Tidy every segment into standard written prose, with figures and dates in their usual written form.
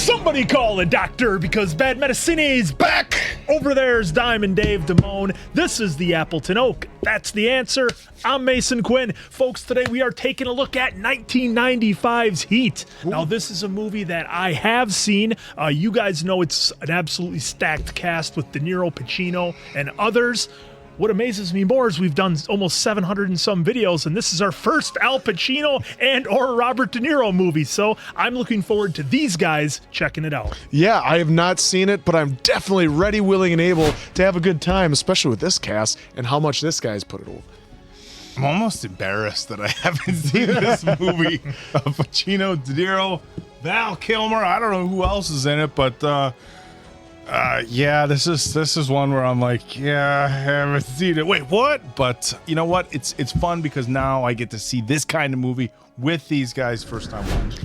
Somebody call a doctor because bad medicine is back. Over there's Diamond Dave Damone. This is the Appleton Oak. That's the answer. I'm Mason Quinn. Folks, today we are taking a look at 1995's Heat. Now, this is a movie that I have seen. You guys know it's an absolutely stacked cast with Niro, Pacino, and others. What amazes me more is we've done almost 700 and some videos, and this is our first Al Pacino and or Robert De Niro movie, so I'm looking forward to these guys checking it out. Yeah, I have not seen it, but I'm definitely ready, willing, and able to have a good time, especially with this cast and how much this guy's put it over. I'm almost embarrassed that I haven't seen this movie of Pacino, De Niro, Val Kilmer. I don't know who else is in it, but yeah, this is one where I'm like, yeah, I haven't seen it. Wait, what? But you know what? It's fun because now I get to see this kind of movie with these guys first time watch.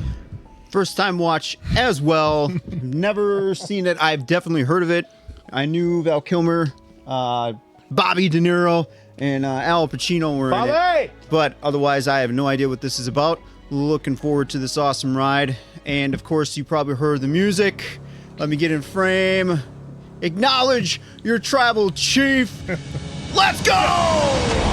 First time watch as well. Never seen it. I've definitely heard of it. I knew Val Kilmer, Bobby De Niro, and Al Pacino were in it. But otherwise, I have no idea what this is about. Looking forward to this awesome ride. And of course, you probably heard the music. Let me get in frame. Acknowledge your tribal chief. Let's go!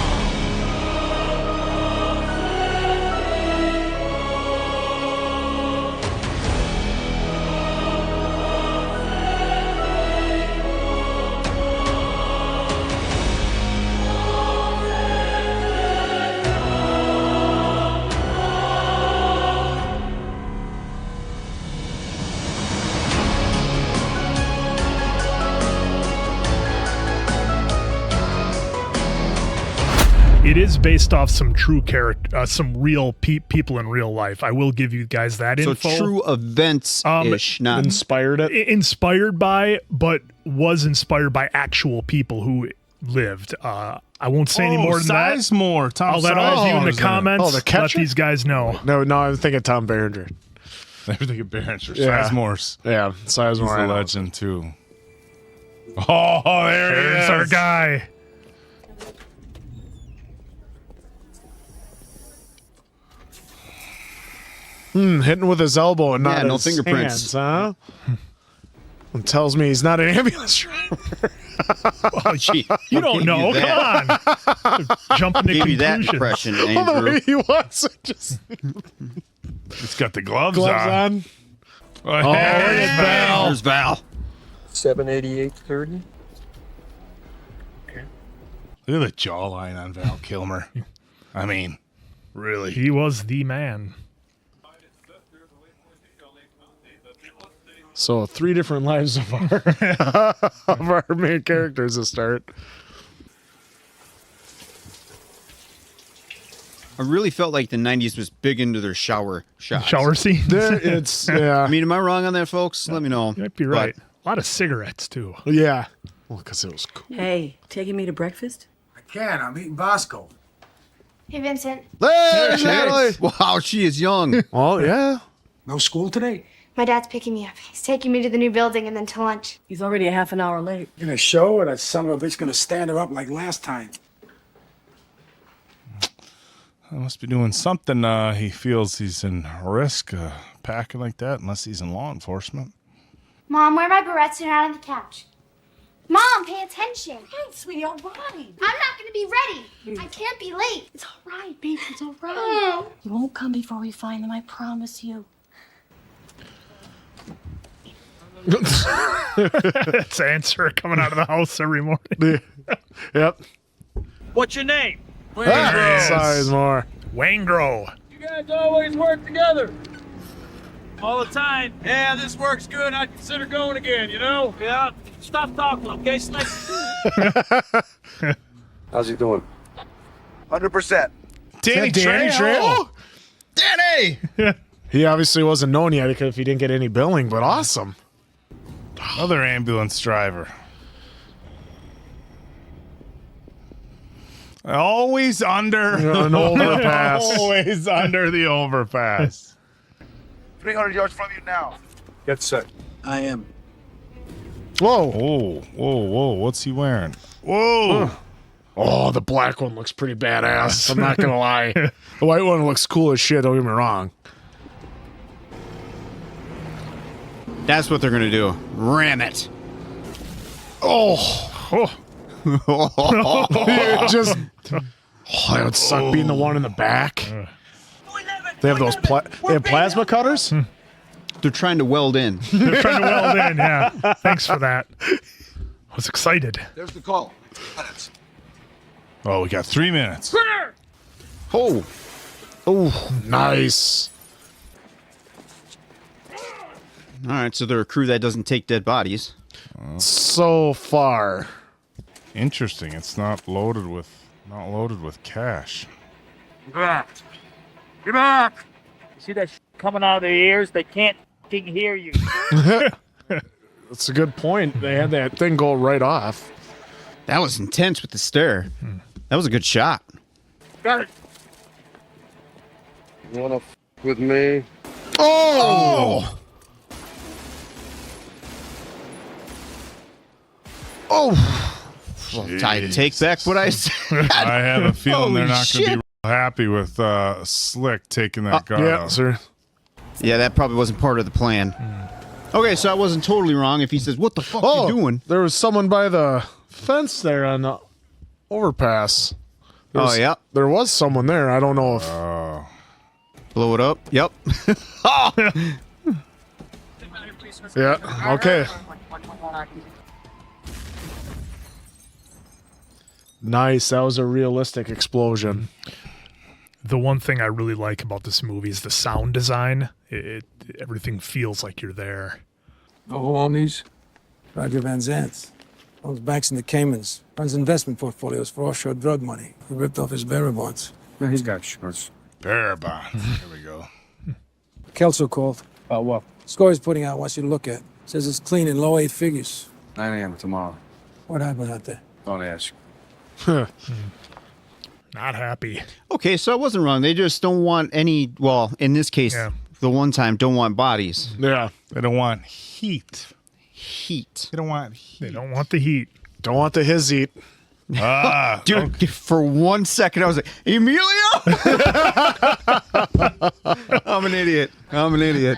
It is based off some true character, some real people in real life. I will give you guys that info. So true events-ish, not inspired it. Inspired by, but was inspired by actual people who lived. I won't say any more than that. Sizemore. Tom I'll let all of you in the comments the catcher? let these guys know. No, I'm thinking Tom Berenger. I think of Berenger. Yeah. Sizemore's. Yeah, Sizemore. He's a legend too. Oh, There's our guy. Hitting with his elbow and not no his fingerprints. hands, huh? It tells me he's not an ambulance driver. Oh, gee. You don't know. Come on. Jumping to Give you that conclusions. impression, Well, the Andrew. way he was, it just It's got the gloves gloves on. Oh, there's Val. There's Val. 788.30. Look at the jawline on Val Kilmer. I mean, really. He was the man. So 3 different lives of our main characters to start. I really felt like the 90s was big into their shower shots. Shower scenes. It's yeah, I mean, am I wrong on that, folks? Let me know. You might be right. A lot of cigarettes, too. yeah. Well, because it was cool. Hey, taking me to breakfast? I can. I'm eating Bosco. Hey, Vincent. There she Natalie. is. Wow, she is young. Oh yeah. No school today? My dad's picking me up. He's taking me to the new building and then to lunch. He's already a half an hour late. In a show, or that son of a bitch gonna stand her up like last time? I must be doing something. He feels he's in risk packing like that, unless he's in law enforcement. Mom, where are my barrettes and out on the couch? Mom, pay attention. Hey, sweetie, all right. I'm not going to be ready. I can't be late. It's all right, baby. It's all right. You won't come before we find them, I promise you. That's the answer coming out of the house every morning. Yep. What's your name? Sizemore. Wangro. You guys always work together. All the time. Yeah, this works good. I'd consider going again, you know? Yeah. Stop talking, okay, Slick? How's he doing? 100%. Danny Danny Trejo. Trejo? Danny! He obviously wasn't known yet because if he didn't get any billing, but awesome. Another ambulance driver. Always under An overpass. Always under the overpass. 300 yards from you now. Get set. I am. Whoa. Whoa, whoa, whoa. What's he wearing? Whoa. Oh, the black one looks pretty badass. I'm not going to lie. The white one looks cool as shit. Don't get me wrong. That's what they're gonna do. Ram it. Oh. It just. Oh, that would suck being the one in the back. They have those. They have plasma cutters. They're trying to weld in. They're trying to weld in, yeah. Thanks for that. I was excited. There's the call. Oh, we got 3 minutes. Oh. Oh, nice. All right, so they're a crew that doesn't take dead bodies. So far. Interesting. It's not loaded with cash. Get back. Get back. See that coming out of their ears? They can't f***ing hear you. That's a good point. They had that thing go right off. That was intense with the stare. That was a good shot. Got it. You wanna with me? Oh! Oh! Well, I take back what I said. I have a feeling they're Holy not going to shit. be real happy with Slick taking that guard Yeah, out. sir. Yeah, that probably wasn't part of the plan. Okay, so I wasn't totally wrong if he says, what the fuck Oh, you doing? there was someone by the fence there on the overpass. Oh, yeah. There was someone there. I don't know if. Blow it up. Yep. Yeah. Okay. Nice. That was a realistic explosion. The one thing I really like about this movie is the sound design. Everything feels like you're there. Oh, who own these? Roger Van Zant. Owns banks in the Caymans. Runs investment portfolios for offshore drug money. He ripped off his bearer bonds. Yeah, he's got shorts. Bear bonds. Here we go. Kelso called. About what? Score he's putting out wants you to look at. Says it's clean in low 8 figures. 9 a.m. tomorrow. What happened out there? Don't ask. Not happy. Okay, so I wasn't wrong. They just don't want any, well, in this case, Yeah. the one time, don't want bodies. Yeah. They don't want heat. Heat. They don't want heat. They don't want the heat. Don't want the his eat. Dude, for 1 second, I was like, Emilio? I'm an idiot.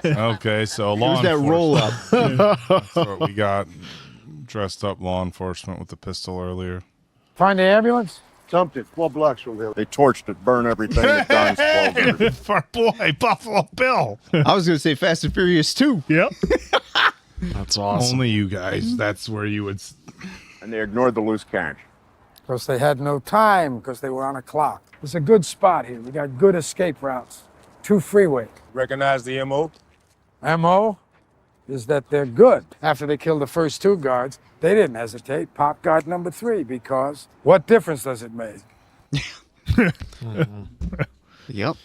Okay, so law Here's that enforcement. roll up. That's what we got. Dressed up law enforcement with the pistol earlier. Find the ambulance? Dumped it 12 blocks from there. They torched it, burned everything. It died. Our boy, Buffalo Bill. I was going to say Fast and Furious 2. Yep. That's awesome. Only you guys. That's where you would. And they ignored the loose cash. Because they had no time, because they were on a clock. It's a good spot here. We got good escape routes. 2 freeway. Recognize the MO? M.O. is that they're good. After they killed the first 2 guards, they didn't hesitate. Pop guard number 3, because what difference does it make? Yep.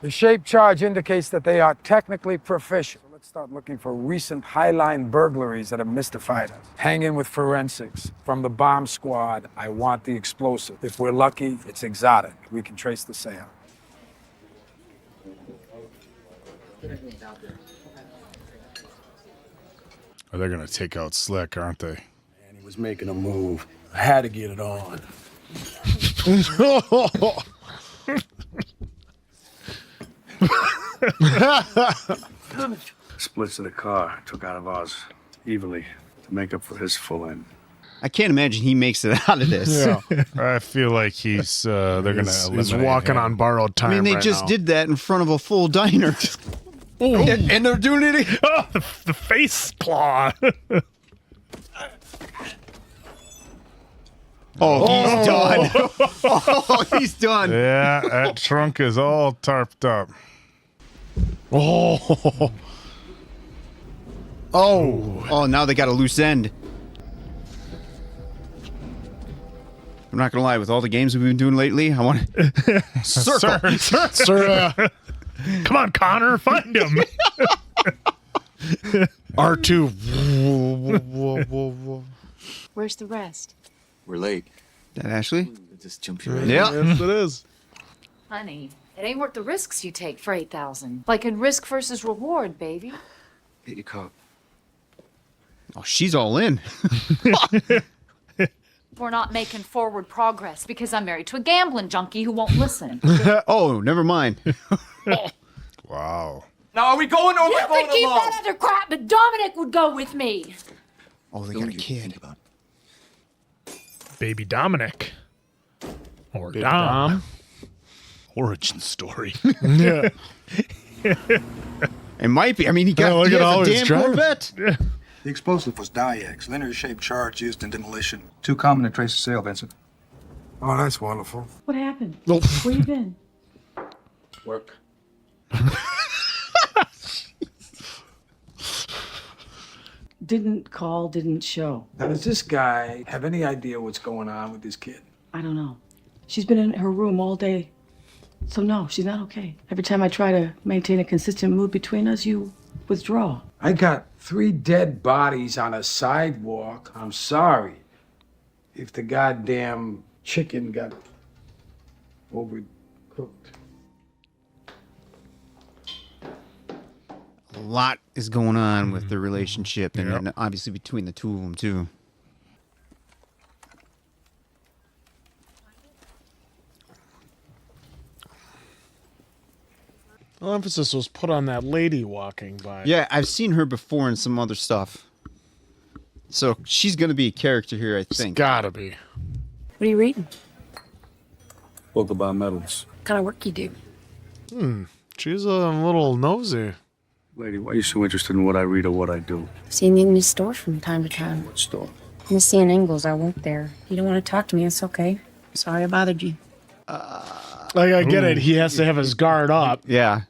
The shape charge indicates that they are technically proficient. Let's start looking for recent highline burglaries that have mystified us. Hang in with forensics. From the bomb squad, I want the explosive. If we're lucky, it's exotic. We can trace the sale. Oh, they're gonna take out Slick, aren't they? And he was making a move. I had to get it on. Splits of the car took out of ours evenly to make up for his full end. I can't imagine he makes it out of this. Yeah. I feel like he's. They're gonna. He's eliminate walking him. on borrowed time. I mean, they right just now. did that in front of a full diner. And they're doing it. Oh, the face claw. Oh, he's done. Oh, he's done. Yeah, that trunk is all tarped up. Oh. Oh. Oh, now they got a loose end. I'm not gonna lie, with all the games we've been doing lately, I want to circle. Sir, Come on, Connor, find him. R2. Where's the rest? We're late. That Ashley? Just jump you right Yeah. Yes, it is. Honey, it ain't worth the risks you take for 8,000. Like in risk versus reward, baby. Hit your cup. Oh, she's all in. We're not making forward progress because I'm married to a gambling junkie who won't listen. Oh, never mind. Wow. Now Are we going or You are we can going keep alone? that other crap, but Dominic would go with me. Oh, they got a kid. Baby Dominic. Or Baby Dom. Dom. Origin story. Yeah. It might be. I mean, he got look he at has all a his damn driving. Corvette. The explosive was Diax, linear-shaped charge used in demolition. Too common to trace a sale, Vincent. Oh, that's wonderful. What happened? Oh. Where you been? Work. Didn't call, didn't show. Now, does this guy have any idea what's going on with this kid? I don't know. She's been in her room all day. So no, she's not okay. Every time I try to maintain a consistent mood between us, you withdraw. I got 3 dead bodies on a sidewalk. I'm sorry if the goddamn chicken got overcooked. A lot is going on with the relationship, and then obviously between the two of them too. Well, emphasis was put on that lady walking by. Yeah, I've seen her before in some other stuff. So she's gonna be a character here, I think. Gotta be. What are you reading? Book about metals. What kind of work you do? She's a little nosy. Lady, why are you so interested in what I read or what I do? Seen you in this store from time to time. What store? Miss Seeing Ingles, I work there. You don't want to talk to me, it's okay. Sorry I bothered you. Like, I get it. He has to have his guard up. Yeah,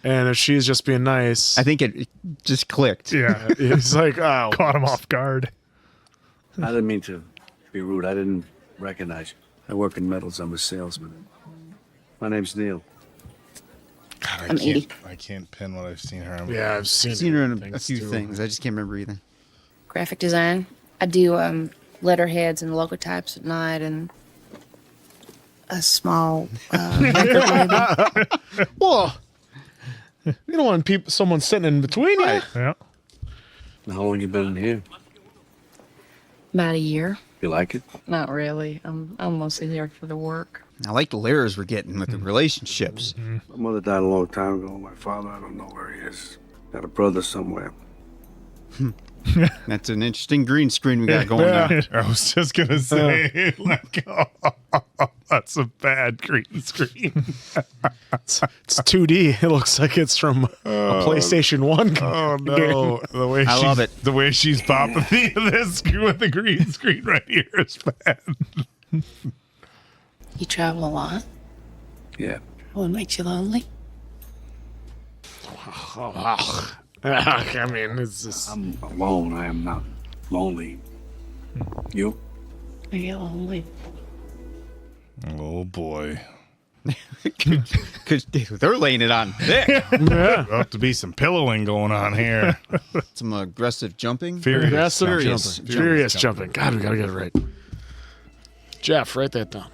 And if she's just being nice, I think it just clicked. Yeah. he's like, oh. Caught him off guard. I didn't mean to be rude. I didn't recognize you. I work in metals. I'm a salesman. My name's Neil. God, I'm 80. I can't pin what I've seen her. Yeah, I've seen, I've seen her in a things few too. things. I just can't remember either. Graphic design. I do letterheads and logotypes at night and a small record label. Well, you don't want someone sitting in between you. Yeah. How long you been in here? About a year. You like it? Not really. I'm mostly there for the work. I like the layers we're getting with the relationships. My mother died a long time ago. My father, I don't know where he is. Got a brother somewhere. That's an interesting green screen we got going there. I was just gonna say, like, that's a bad green screen. It's 2D. It looks like it's from a PlayStation 1. Oh no! The way I love it. The way she's popping this with the green screen right here is bad. You travel a lot? Yeah. What makes you lonely? I mean, it's just... I'm alone. I am not lonely. You? I get lonely. Oh boy! Because they're laying it on thick. There'll have to be some pillowing going on here. Some aggressive jumping. Furious Aggressive Furious jumping. Furious jumping. God, we gotta get it right. Jeff, write that down.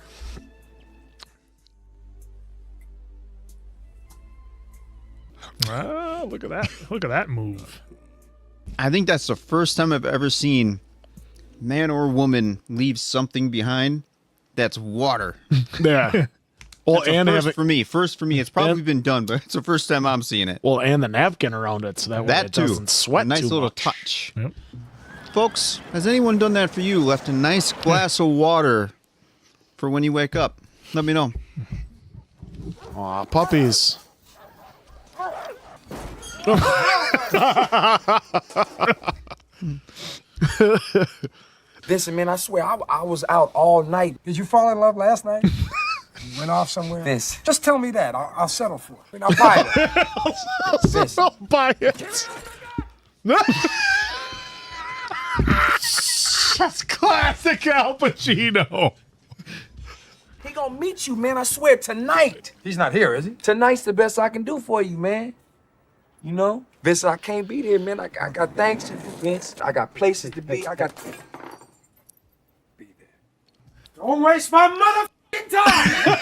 Ah, look at that. Look at that move. I think that's the first time I've ever seen man or woman leave something behind that's water. Yeah. Well, That's a and first have it, for me. First for me. It's probably been done, but it's the first time I'm seeing it. well, and the napkin around it, so that way That it too. doesn't sweat A nice too little much. touch. Yep. Folks, has anyone done that for you? Left a nice glass of water for when you wake up? Let me know. Aw, puppies. Listen, man, I swear, I was out all night. Did you fall in love last night? You went off somewhere? This. Just tell me that. I'll settle for it. I mean, I'll buy it. I'll buy it. That's classic Al Pacino. He gonna meet you, man, I swear, tonight. He's not here, is he? Tonight's the best I can do for you, man. You know? Vince, I can't be there, man. I got things to do, Vince. I got places to be. I got... Be there. Don't waste my motherfucking time!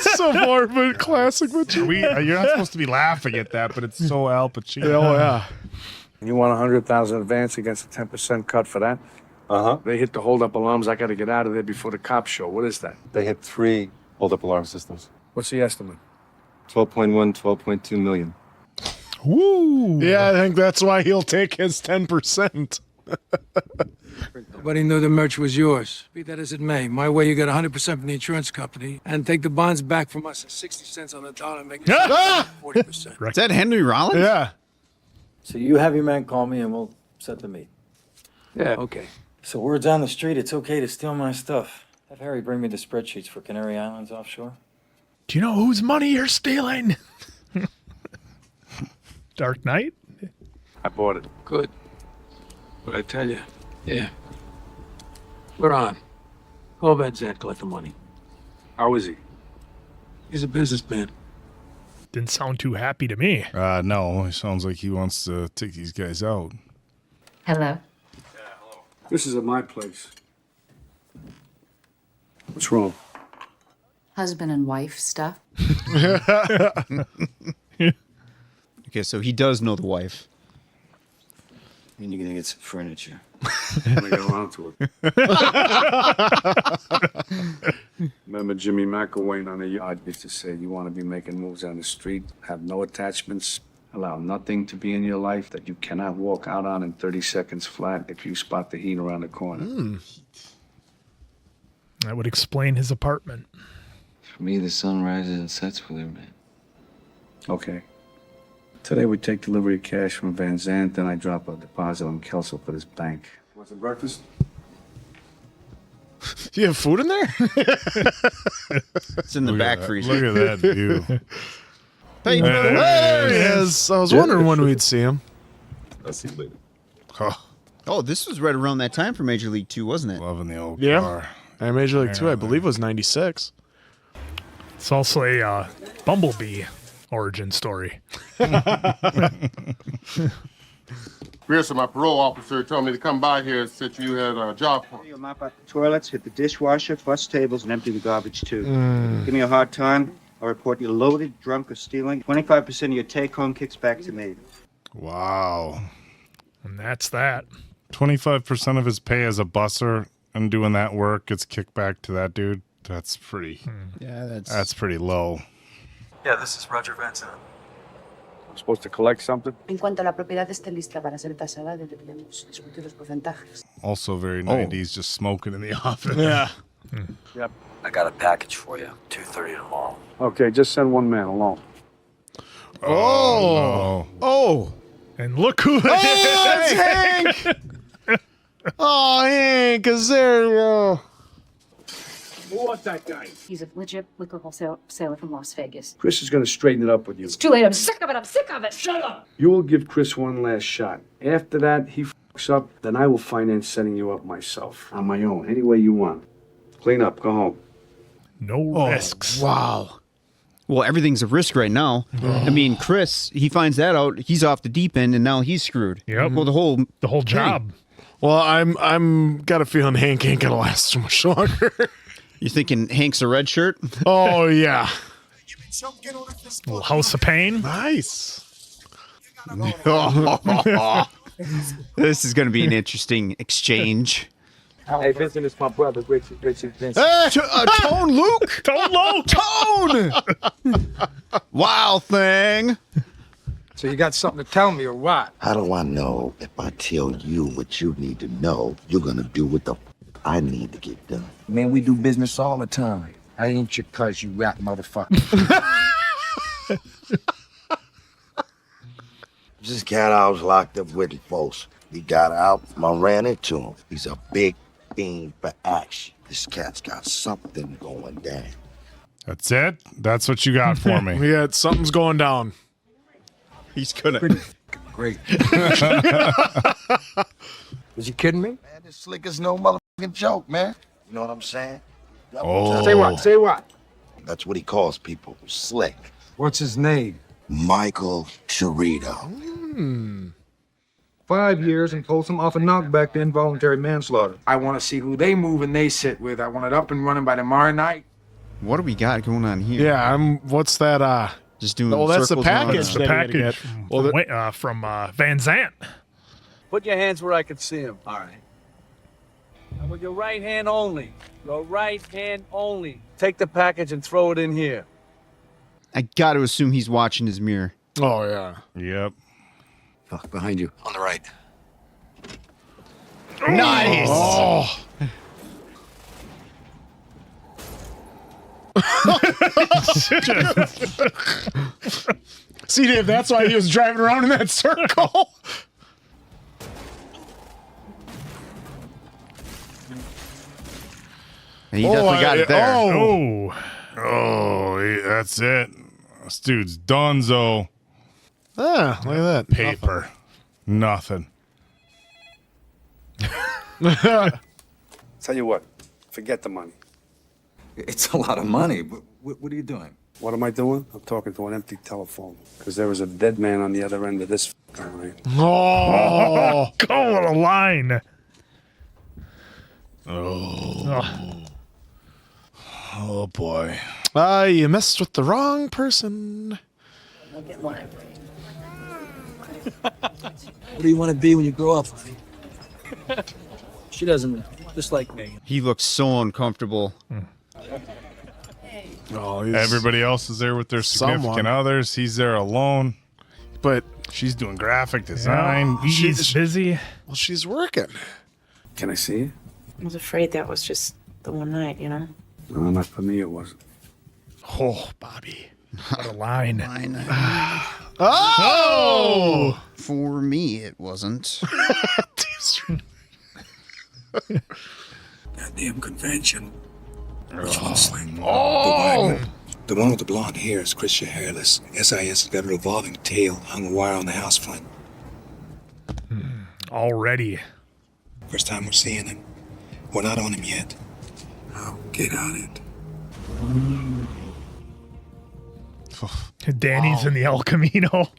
So morbid, classic Pacino. You're not supposed to be laughing at that, but it's so Al Pacino. Oh, yeah. You want 100,000 advance against a 10% cut for that? Uh-huh. They hit the hold-up alarms. I got to get out of there before the cops show. What is that? They hit 3 hold-up alarm systems. What's the estimate? 12.1, 12.2 million. Woo! Yeah, I think that's why he'll take his 10%. Nobody knew the merch was yours. Be that as it may, my way you get 100% from the insurance company and take the bonds back from us at 60 cents on the dollar and make it 40%. Is that Henry Rollins? Yeah. So you have your man call me and we'll set the meet. Yeah, okay. So word's on the street, it's okay to steal my stuff. Have Harry bring me the spreadsheets for Canary Islands offshore. Do you know whose money you're stealing? Dark Knight? I bought it. Good. What I tell you? Yeah. We're on. Call Van Zandt, collect the money. How is he? He's a businessman. Didn't sound too happy to me. No, it sounds like he wants to take these guys out. Hello. This is at my place. What's wrong? Husband and wife stuff. Okay, so he does know the wife. And you're gonna get some furniture. When I get around to it. Remember Jimmy McElwain on the yard used to say, you want to be making moves on the street, have no attachments, allow nothing to be in your life that you cannot walk out on in 30 seconds flat if you spot the heat around the corner. That would explain his apartment. For me, the sun rises and sets with her, man. Okay. Today we take delivery of cash from Van Zandt, then I drop a deposit on Kelso for this bank. Want some breakfast? You have food in there? It's in the back freezer. Look at that view. Hey, There he is. I was wondering when we'd see him. I'll see you later. Oh, this was right around that time for Major League 2, wasn't it? Loving the old Yeah. car. And Major League 2, I believe, was 96. It's also a Bumblebee origin story. Pearson, my parole officer, told me to come by here and said you had a job for me. You'll mop out the toilets, hit the dishwasher, fuss tables, and empty the garbage, too. Give me a hard time, I'll report you loaded, drunk, or stealing. 25% of your take-home kicks back to me. Wow. And that's that. 25% of his pay as a busser and doing that work gets kicked back to that dude. That's pretty. Yeah, That's pretty low. Yeah, this is Roger Vincent. I'm supposed to collect something? En cuanto la propiedad esté lista para ser tasada, deberíamos discutir los porcentajes. Also very 90s, just smoking in the office. Yeah. Yep. I got a package for you. 2:30 tomorrow. Okay, just send one man alone. Oh. Oh. And look who it Oh, it's Hank. Oh, Hank, is there? Who was that guy? He's a legit liquor wholesaler from Las Vegas. Chris is going to straighten it up with you. It's too late. I'm sick of it. I'm sick of it. Shut up. You will give Chris one last shot. After that, he fucks up, then I will finance setting you up myself. On my own, any way you want. Clean up, go home. No risks. Wow. Well, everything's a risk right now. I mean, Chris, he finds that out, he's off the deep end, and now he's screwed. Yep. Well, the whole job. Well, I'm got a feeling Hank ain't gonna last too much longer. You thinking Hank's a red shirt? Oh yeah. Little House of Pain. Nice. This is going to be an interesting exchange. Hey, Vincent is my brother, Richard Vincent. Tone Luke? Tone Luke! Tone! Wow thing. So you got something to tell me or what? How do I know if I tell you what you need to know, you're gonna do what the I need to get done? Man, we do business all the time. I ain't your cuz, you rat motherfucker. This cat I was locked up with folks. He got out, I ran into him. He's a big fiend for action. This cat's got something going down. That's it? That's what you got for me? Yeah, something's going down. He's gonna. Great. Was you kidding me? Man, this slick is no motherfucking joke, man. You know what I'm saying? Oh. Say what? Say what? That's what he calls people, slick. What's his name? Michael Chirito. 5 years and pulls him off a knockback to involuntary manslaughter. I want to see who they move and they sit with. I want it up and running by tomorrow night. What do we got going on here? Yeah, what's that? Just doing. Oh, that's the circles package. That's the that you gotta package get. Well, from Van Zandt. Put your hands where I can see them. All right. And with your right hand only. Your right hand only. Take the package and throw it in here. I got to assume he's watching his mirror. Oh, yeah. Yep. Fuck, behind you. On the right. Nice. Oh. See, Dave, that's why he was driving around in that circle. He definitely got it there. Oh, that's it. This dude's donezo. Ah, look at that. Paper. Nothing. Tell you what, forget the money. It's a lot of money. What are you doing? What am I doing? I'm talking to an empty telephone. Because there was a dead man on the other end of this line. Oh. Go on a line. Oh, boy. You messed with the wrong person. I'll get mine. What do you want to be when you grow up? She doesn't, just like me. He looks so uncomfortable. Oh, everybody else is there with their significant others. He's there alone. But she's doing graphic design. He's busy. Well, she's working. Can I see it? I was afraid that was just the one night, you know? No, not for me, it wasn't. Oh, Bobby. What a line. Oh! For me, it wasn't. Goddamn convention. Which one's Sling? Oh! The one with the blonde hair is Christian Hairless. SIS has got a revolving tail, hung wire on the house front. Already. First time we're seeing him. We're not on him yet. Now get on it. Danny's in the El Camino.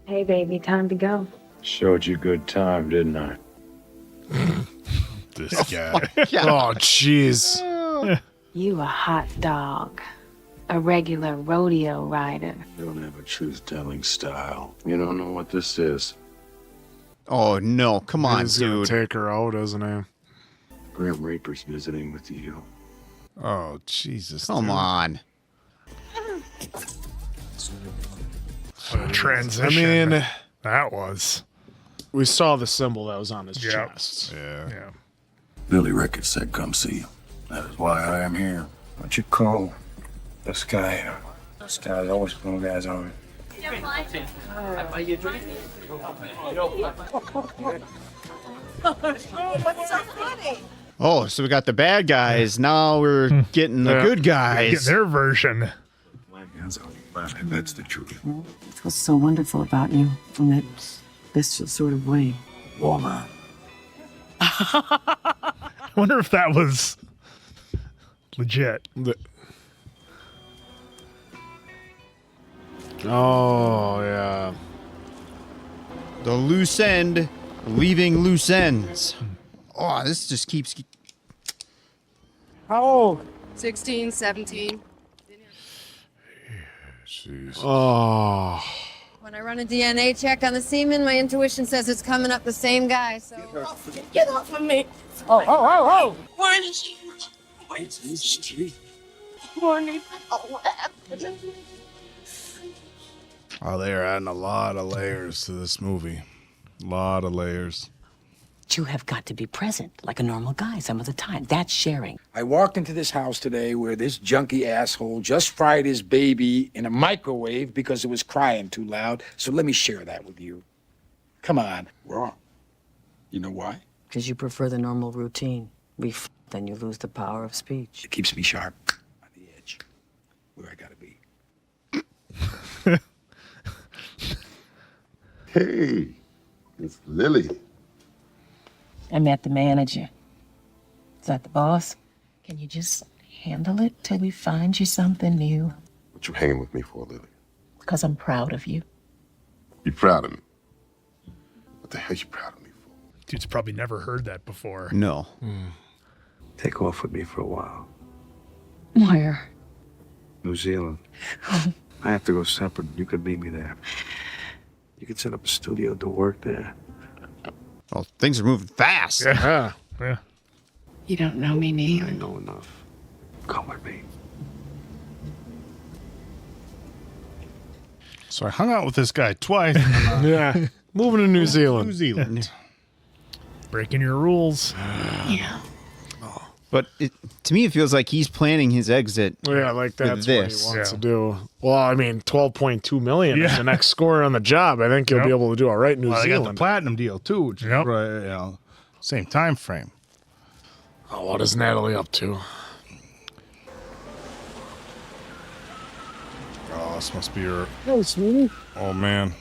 Hey, baby, time to go. Showed you good time, didn't I? This guy. Oh, jeez. You a hot dog. A regular rodeo rider. You don't have a truth-telling style. You don't know what this is. Oh, no. Come on, He's gonna dude. take her out, isn't he? Grim Reaper's visiting with you. Oh, Jesus. Come on. What a transition. I mean, that was. We saw the symbol that was on his Yep. chest. Yeah. Billy Ricketts said come see you. That is why I am here. What you call this guy? This guy's always putting guys on. Oh, so we got the bad guys. Now we're getting the good guys. Get their version. That's the truth. What's so wonderful about you in that bestial sort of way? Woman. I wonder if that was legit. Oh, yeah. The loose end leaving loose ends. Oh, this just keeps... How old? 16, 17. Jeez. Oh. When I run a DNA check on the semen, my intuition says it's coming up the same guy, so... Get off of me! Oh! Why did she... Why is this street? Morning. Oh, what happened? Oh, they're adding a lot of layers to this movie. A lot of layers. You have got to be present like a normal guy some of the time. That's sharing. I walked into this house today where this junky asshole just fried his baby in a microwave because it was crying too loud. So let me share that with you. Come on. Wrong. You know why? Because you prefer the normal routine. Then you lose the power of speech. It keeps me sharp on the edge, where I gotta be. Hey, it's Lily. I met the manager. Is that the boss? Can you just handle it till we find you something new? What you hanging with me for, Lily? Because I'm proud of you. You proud of me? What the hell you proud of me for? Dude's probably never heard that before. No. Take off with me for a while. Where? New Zealand. I have to go separate. You could meet me there. You could set up a studio to work there. Oh, things are moving fast. Yeah. Yeah. You don't know me, Neil. I know enough. Come with me. So I hung out with this guy twice. Yeah. Moving to New Zealand. New Zealand. Breaking your rules. Yeah. But to me, it feels like he's planning his exit. Yeah, like that's what he wants to Yeah. do. Well, I mean, $12.2 million is the next scorer on the job. I think he'll be able to do all right in New Well, they got the Zealand. platinum deal too, which is same time frame. Oh, what is Natalie up to? Oh, this must be her. Hey, sweetie. Oh man.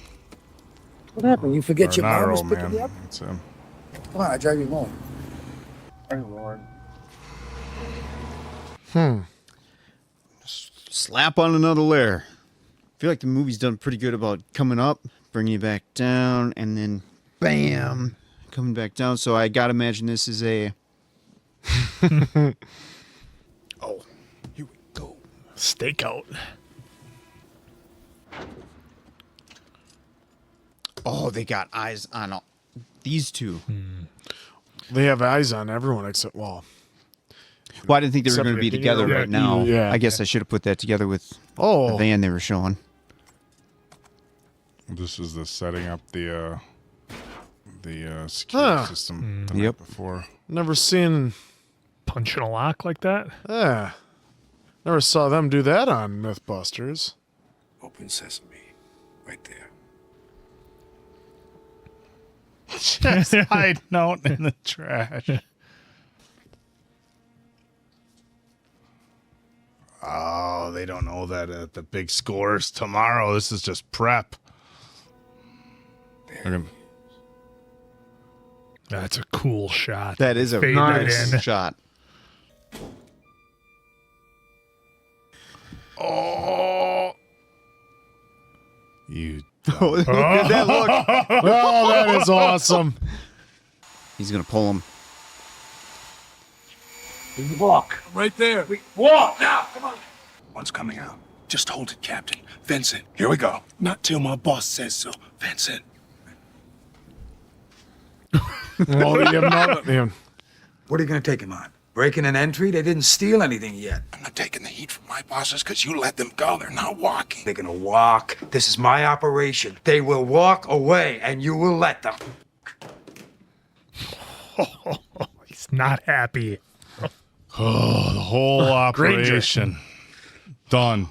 What happened? You forget Or your mom was Niro, picking you man. up? It's him. Come on, I'll drive you home. Hey, Lord. Slap on another layer. I feel like the movie's done pretty good about coming up, bringing you back down, and then bam, coming back down. So I gotta imagine this is a. Oh, here we go. Stakeout. Oh, they got eyes on these two. They have eyes on everyone except, well, I didn't think they were except going to for be De together Niro. right now. Yeah. I guess I should have put that together with the van they were showing. This is the setting up the security system the night before. Never seen Punching a lock like that? Yeah. Never saw them do that on Mythbusters. Open sesame. Right there. Just hiding out in the trash. Oh, they don't know that the big score's tomorrow. This is just prep. That's a cool shot. That is a Fade that nice in. shot. Oh. You. Look at that look. Oh, that is awesome. He's going to pull him. We walk. Right there. We walk now. Come on. One's coming out. Just hold it, Captain. Vincent, here we go. Not till my boss says so. Vincent. Well, you have not, What are you going to take him on? Breaking an entry? They didn't steal anything yet. I'm not taking the heat from my bosses because you let them go. They're not walking. They're going to walk. This is my operation. They will walk away, and you will let them. He's not happy. Oh, the whole operation. Done.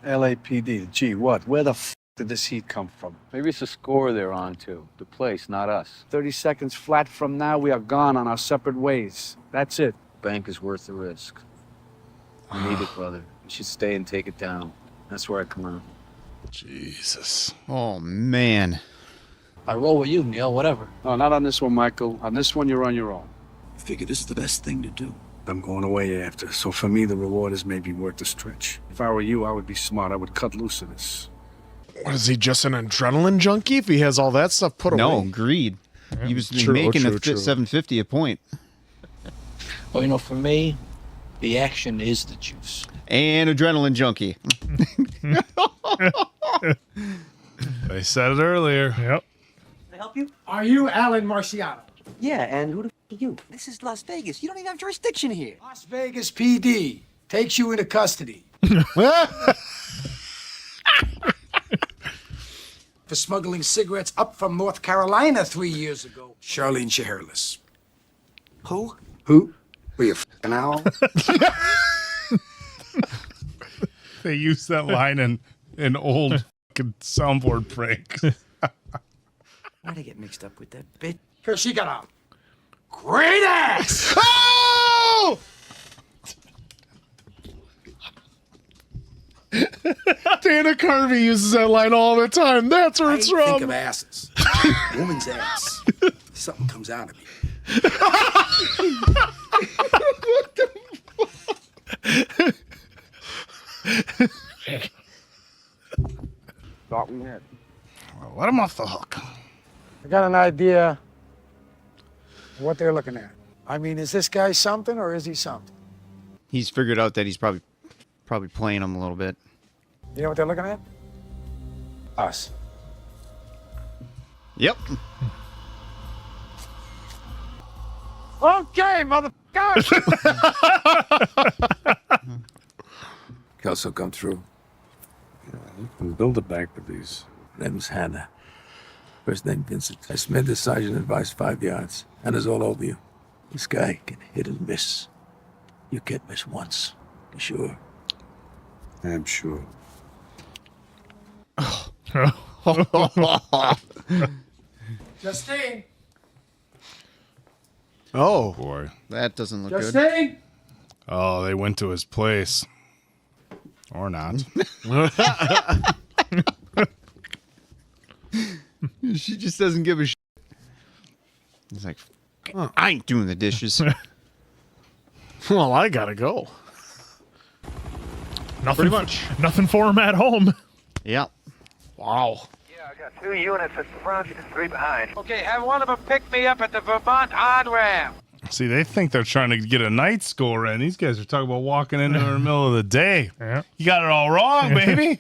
LAPD. Gee, what? Where the f did this heat come from? Maybe it's a score they're on to. The place, not us. 30 seconds flat from now, we are gone on our separate ways. That's it. Bank is worth the risk. You need it, brother. You should stay and take it down. That's where I come out. Jesus. Oh, man. I roll with you, Neil, whatever. No, not on this one, Michael. On this one, you're on your own. I figure this is the best thing to do. I'm going away after, so for me, the reward is maybe worth the stretch. If I were you, I would be smart. I would cut loose of this. What is he, just an adrenaline junkie if he has all that stuff put No, away? greed. He was True, making true, a true. 750 a point. Well, you know, for me, the action is the juice. And adrenaline junkie. They said it earlier. Yep. Can I help you? Are you Alan Marciano? Yeah, and who the f are you? This is Las Vegas. You don't even have jurisdiction here. Las Vegas PD takes you into custody. For smuggling cigarettes up from North Carolina 3 years ago. Charlene Shairless. Who? Who? Were you f***ing owl? They used that line in old fucking soundboard pranks. Why'd I get mixed up with that bitch? Here she got out. Great ass! Oh! Dana Carvey uses that line all the time. That's where it's Think from. of asses. Woman's ass. Something comes out of me. Thought we had. Well, let him off the hook. I got an idea of what they're looking at. I mean, is this guy something or is he something? He's figured out that he's probably playing him a little bit. You know what they're looking at? Us. Yep. Okay, motherfucker. Kelso come through. You can build a bank with these. Name's Hanna. First name Vincent. I smelled the sergeant advised 5 yards. Hanna's all over you. This guy can hit and miss. You can't miss once. You sure? I'm sure. Justine! Oh. Boy. That doesn't look good. Justine! Oh, they went to his place. Or not. She just doesn't give a shit. He's like, I ain't doing the dishes. Well, I gotta go. Nothing much. Nothing for him at home. Yeah. Wow. Yeah, I got 2 units at the front, 3 behind. Okay, have one of them pick me up at the Vermont on-ramp. See, they think they're trying to get a night score in. These guys are talking about walking in the middle of the day. Yeah. You got it all wrong, baby.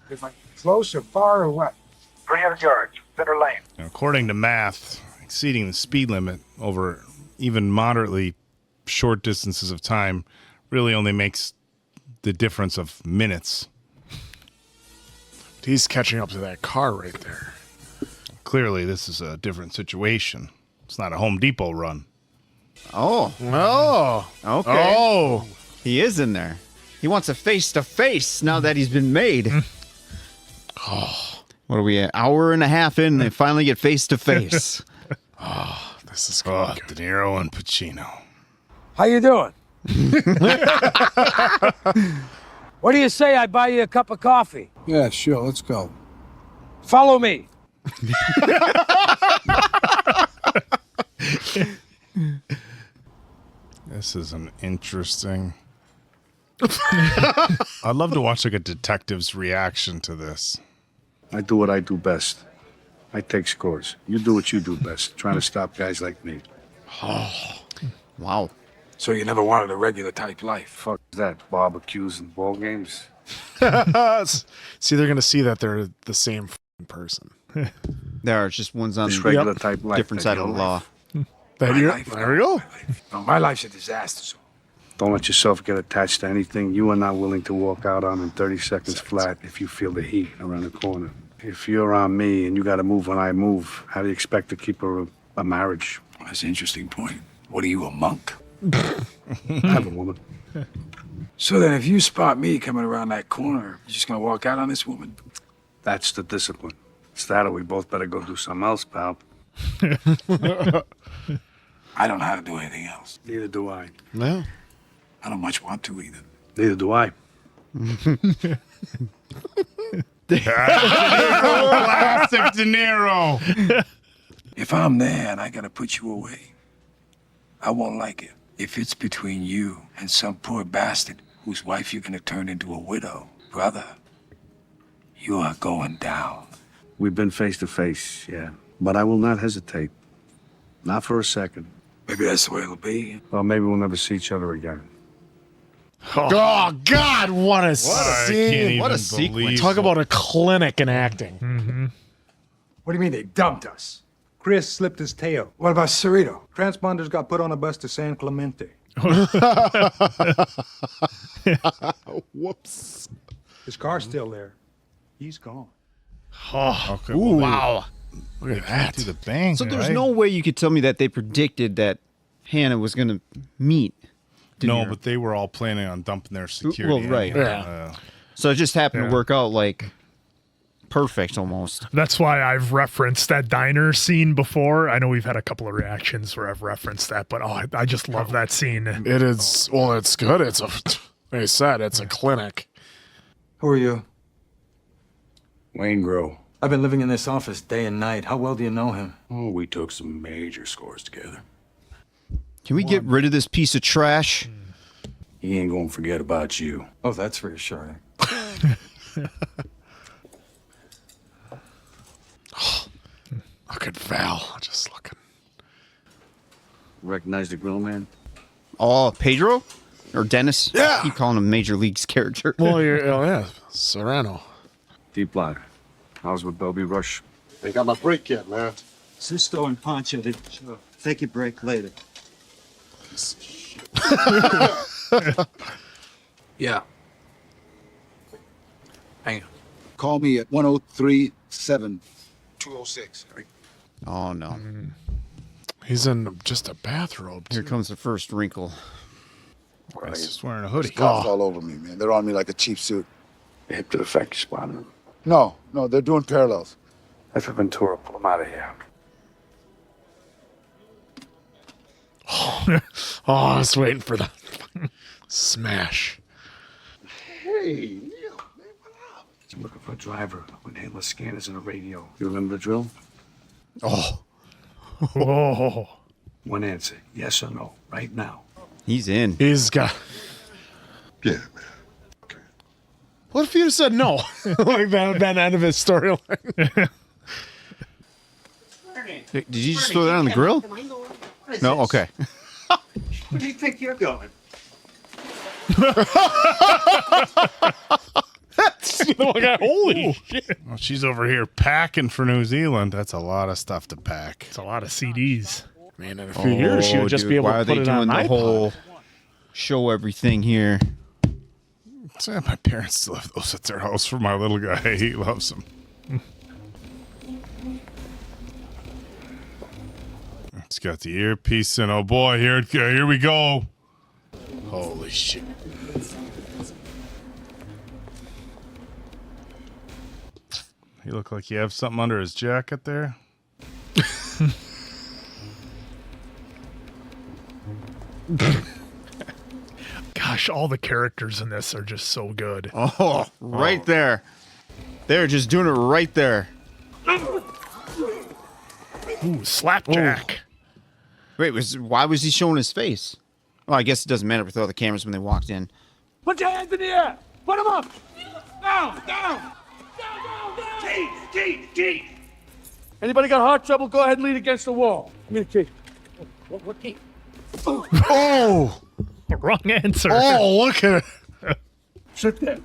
If I close or far or what? 300 yards, center lane. According to math, exceeding the speed limit over even moderately short distances of time really only makes the difference of minutes. He's catching up to that car right there. Clearly, this is a different situation. It's not a Home Depot run. Oh. Oh. Okay. Oh. He is in there. He wants a face-to-face now that he's been made. Oh. What are we, an hour and a half in, and they finally get face-to-face. Oh, this is good. Oh, De Niro and Pacino. How you doing? What do you say I buy you a cup of coffee? Yeah, sure. Let's go. Follow me. This is an interesting... I'd love to watch like a detective's reaction to this. I do what I do best. I take scores. You do what you do best, trying to stop guys like me. Oh. Wow. So you never wanted a regular type life? Fuck that, barbecues and ball games. See, they're gonna see that they're the same person. There are just ones on This regular type life. different side of the law. There we go. No, my life's a disaster. So Don't let yourself get attached to anything you are not willing to walk out on in 30 seconds flat if you feel the heat around the corner. If you're on me and you got to move when I move, how do you expect to keep a marriage? that's an interesting point. What are you, a monk? I have a woman. So then if you spot me coming around that corner, you're just gonna walk out on this woman? That's the discipline. It's that or we both better go do something else, pal. I don't know how to do anything else. Neither do I. No. I don't much want to either. Neither do I. Classic De Niro. If I'm there and I gotta put you away, I won't like it. If it's between you and some poor bastard whose wife you're gonna turn into a widow, brother, you are going down. We've been face to face, yeah. But I will not hesitate. Not for a second. Maybe that's the way it'll be. Well, maybe we'll never see each other again. Oh, God, what a scene. What a sequence. Talk about a clinic in acting. Mm-hmm. What do you mean they dumped us? Chris slipped his tail. What about Cerrito? Transponders got put on a bus to San Clemente. Whoops. His car's still there. He's gone. Oh, Okay, Ooh. wow. Look at that. Do the bang. So there's right? no way you could tell me that they predicted that Hannah was going to meet De No, Niro. but they were all planning on dumping their security. Well, right. anyhow. So it just happened Yeah. to work out like perfect almost. That's why I've referenced that diner scene before. I know we've had a couple of reactions where I've referenced that, but I just love that scene. It is, well, it's good. It's a, like I said, it's a clinic. Who are you? Wayne Grow. I've been living in this office day and night. How well do you know him? Oh, we took some major scores together. Can we get rid of this piece of trash? He ain't gonna forget about you. Oh, that's reassuring. Look at Val, just looking. Recognize the grill man? Oh, Pedro? Or Dennis? Yeah. I keep calling him Major League's character. Well, yeah, Serrano. Deep line. How's with Bobby Rush? They got my break yet, man. Sisto and Pancho did. Sure. Take your break later. Yeah. Hang on. Call me at 103-7206. Oh no. He's in just a bathrobe. Here comes the first wrinkle. He's just wearing a hoodie. Cops all over me, man. They're on me like a cheap suit. You're hip to the fact you spotted him. No, they're doing parallels. That's for Ventura. Pull him out of here. Oh, I was waiting for the smash. Hey, Neil, man, what up? I'm looking for a driver with handless scanners and a radio. You remember the drill? Oh. One answer, yes or no, right now. He's in. He's got. Yeah, man. What if you said no? Like that would be the end of his storyline. Did you just throw that on the grill? No? Okay. Where do you think you're going? Holy shit. Well, she's over here packing for New Zealand. That's a lot of stuff to pack. It's a lot of CDs. Man, in a few years, she would just be able to put it on the an whole iPod. show everything here? So my parents still have those at their house for my little guy. He loves them. It's got the earpiece in. Oh boy, here we go. Holy shit. You look like you have something under his jacket there. Gosh, all the characters in this are just so good. Oh, right there. They're just doing it right there. Ooh, slapjack. Wait, why was he showing his face? Well, I guess it doesn't matter with all the cameras when they walked in. Put your hands in the air. Put them up. Down. Key. Anybody got heart trouble? Go ahead and lean against the wall. Give me the key. What key? Oh! Wrong answer. Oh, look at it. Sit there.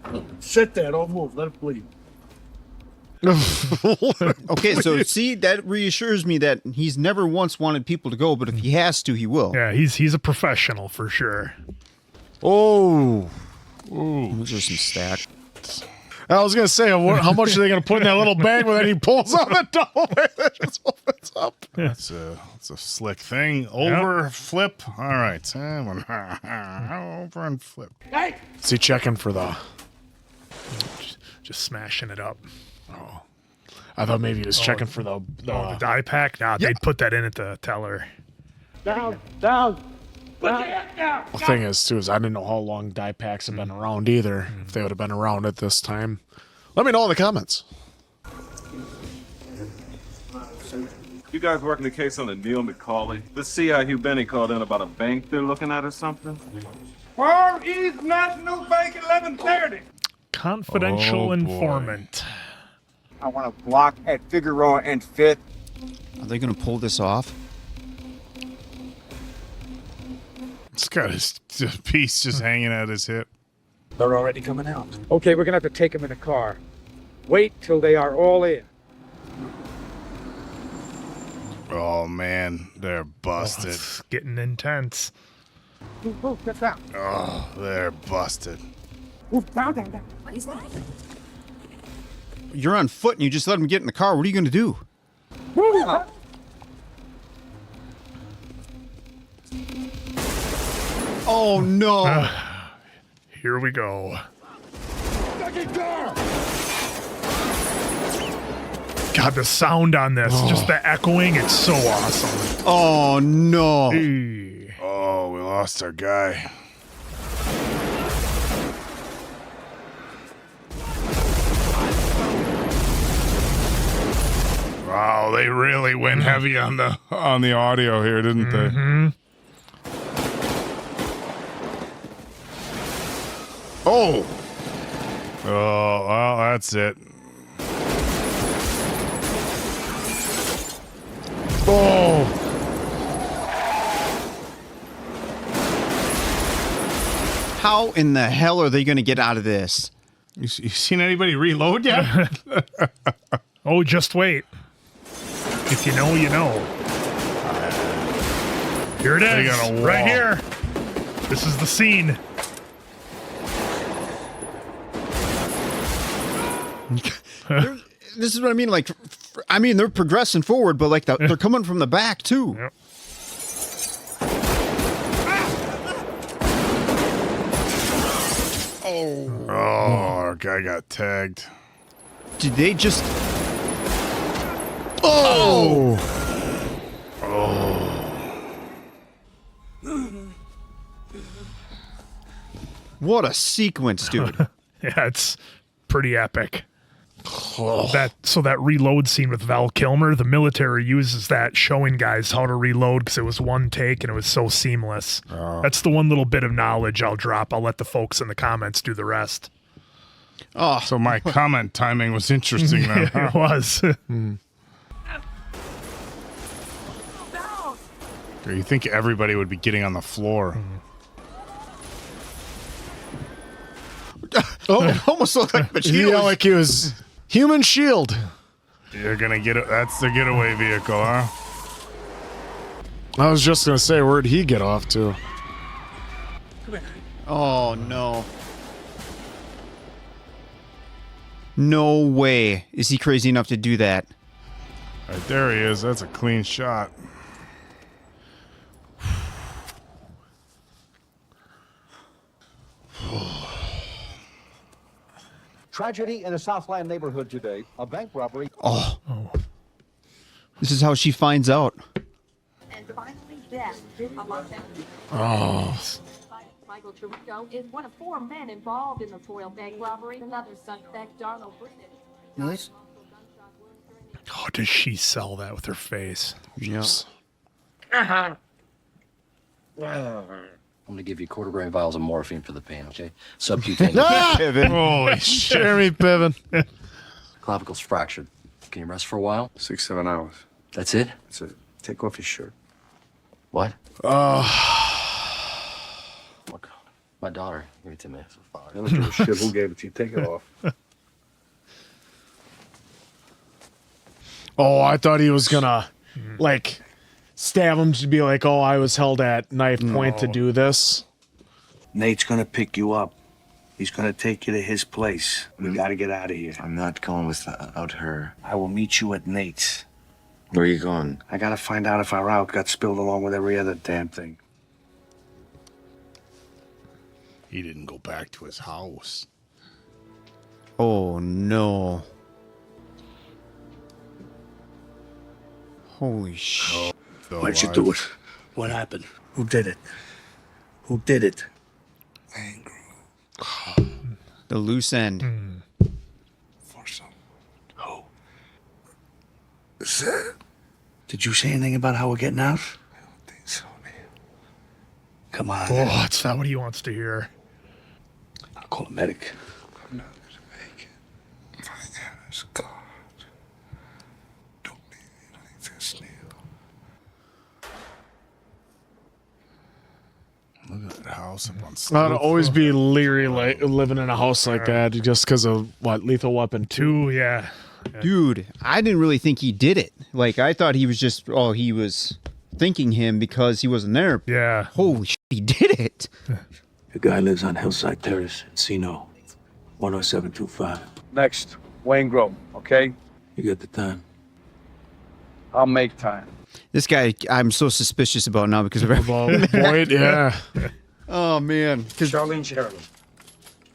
Don't move. Let it bleed. Okay, so see, that reassures me that he's never once wanted people to go, but if he has to, he will. Yeah, he's a professional for sure. Oh. Ooh. Those are some stats. I was going to say, how much are they going to put in that little bag when he pulls on the double? It just opens up. That's a slick thing. Over, flip. All right. Over and flip. Hey! Is he checking for the... Just smashing it up. Oh. I thought maybe he was checking for the die pack? Nah, they'd put that in at the teller. Down. The thing is, too, I didn't know how long die packs have been around either. If they would have been around at this time. Let me know in the comments. You guys working the case on the Neil McCauley? Let's see how Hugh Benny called in about a bank they're looking at or something. Far East National Bank 1130. Confidential informant. I want to block at Figueroa and Fifth. Are they going to pull this off? It's got his piece just hanging at his hip. They're already coming out. Okay, we're gonna have to take them in a car. Wait till they are all in. Oh man, they're busted. It's getting intense. Move, get down. Oh, they're busted. Move down. You're on foot and you just let him get in the car. What are you going to do? Move. Oh, no. Here we go. God, the sound on this, just the echoing, it's so awesome. Oh, no. Hey. Oh, we lost our guy. Wow, they really went heavy on the audio here, didn't they? Oh. Oh, well, that's it. Oh. How in the hell are they going to get out of this? You seen anybody reload yet? Oh, just wait. If you know, you know. Here it They is, got a right wall. here. This is the scene. This is what I mean. Like, they're progressing forward, but like they're coming from the back too. Yep. Oh, our guy got tagged. Did they just? Oh! What a sequence, dude. Yeah, it's pretty epic. That reload scene with Val Kilmer, the military uses that, showing guys how to reload because it was one take and it was so seamless. That's the one little bit of knowledge I'll drop. I'll let the folks in the comments do the rest. Oh, so my comment timing was interesting then. Huh? It was. You think everybody would be getting on the floor? Oh, it almost looked like Pacino. Yeah, like he was human shield. You're gonna get it. That's the getaway vehicle, huh? I was just gonna say, where'd he get off to? Oh no. No way is he crazy enough to do that. Right there he is. That's a clean shot. Tragedy in a Southland neighborhood today. A bank robbery. Oh. This is how she finds out. And finally, death among them. Oh. Michael Chute is one of 4 men involved in the foil bank robbery. Another suspect, Darnell Britton. Nice. Oh, does she sell that with her face? Yes. I'm gonna give you quarter-grain vials of morphine for the pain, okay? Subcutaneous. Holy shit. Jeremy Piven. Clavicle's fractured. Can you rest for a while? 6-7 hours. That's it? That's it. Take off your shirt. What? Oh. Look, my daughter gave it to me. So fine. I don't give a shit who gave it to you. Take it off. Oh, I thought he was gonna, like, stab him to be like, oh, I was held at knife point to do this. Nate's gonna pick you up. He's gonna take you to his place. We gotta get out of here. I'm not going without her. I will meet you at Nate's. Where are you going? I gotta find out if our route got spilled along with every other damn thing. He didn't go back to his house. Oh no. Holy shit. Why'd you do it? What happened? Who did it? Who did it? The loose end. For some. Who? Did you say anything about how we're getting out? I don't think so, Neil. Come on. Oh, that's not what he wants to hear. I'll call a medic. I'm not gonna make it. My Hannah's God. Don't leave me like this, Neil. Look at that house up on I'd always be leery like living in a house like that just because of what Lethal Weapon 2. Yeah. Dude, I didn't really think he did it. Like, I thought he was just, he was thinking him because he wasn't there. Yeah. Holy shit, he did it. The guy lives on Hillside Terrace in Sino. 10725. Next, Wayne Grove, okay? You got the time? I'll make time. This guy, I'm so suspicious about now because of Boyd, yeah. Oh, man. Charlene Sheridan.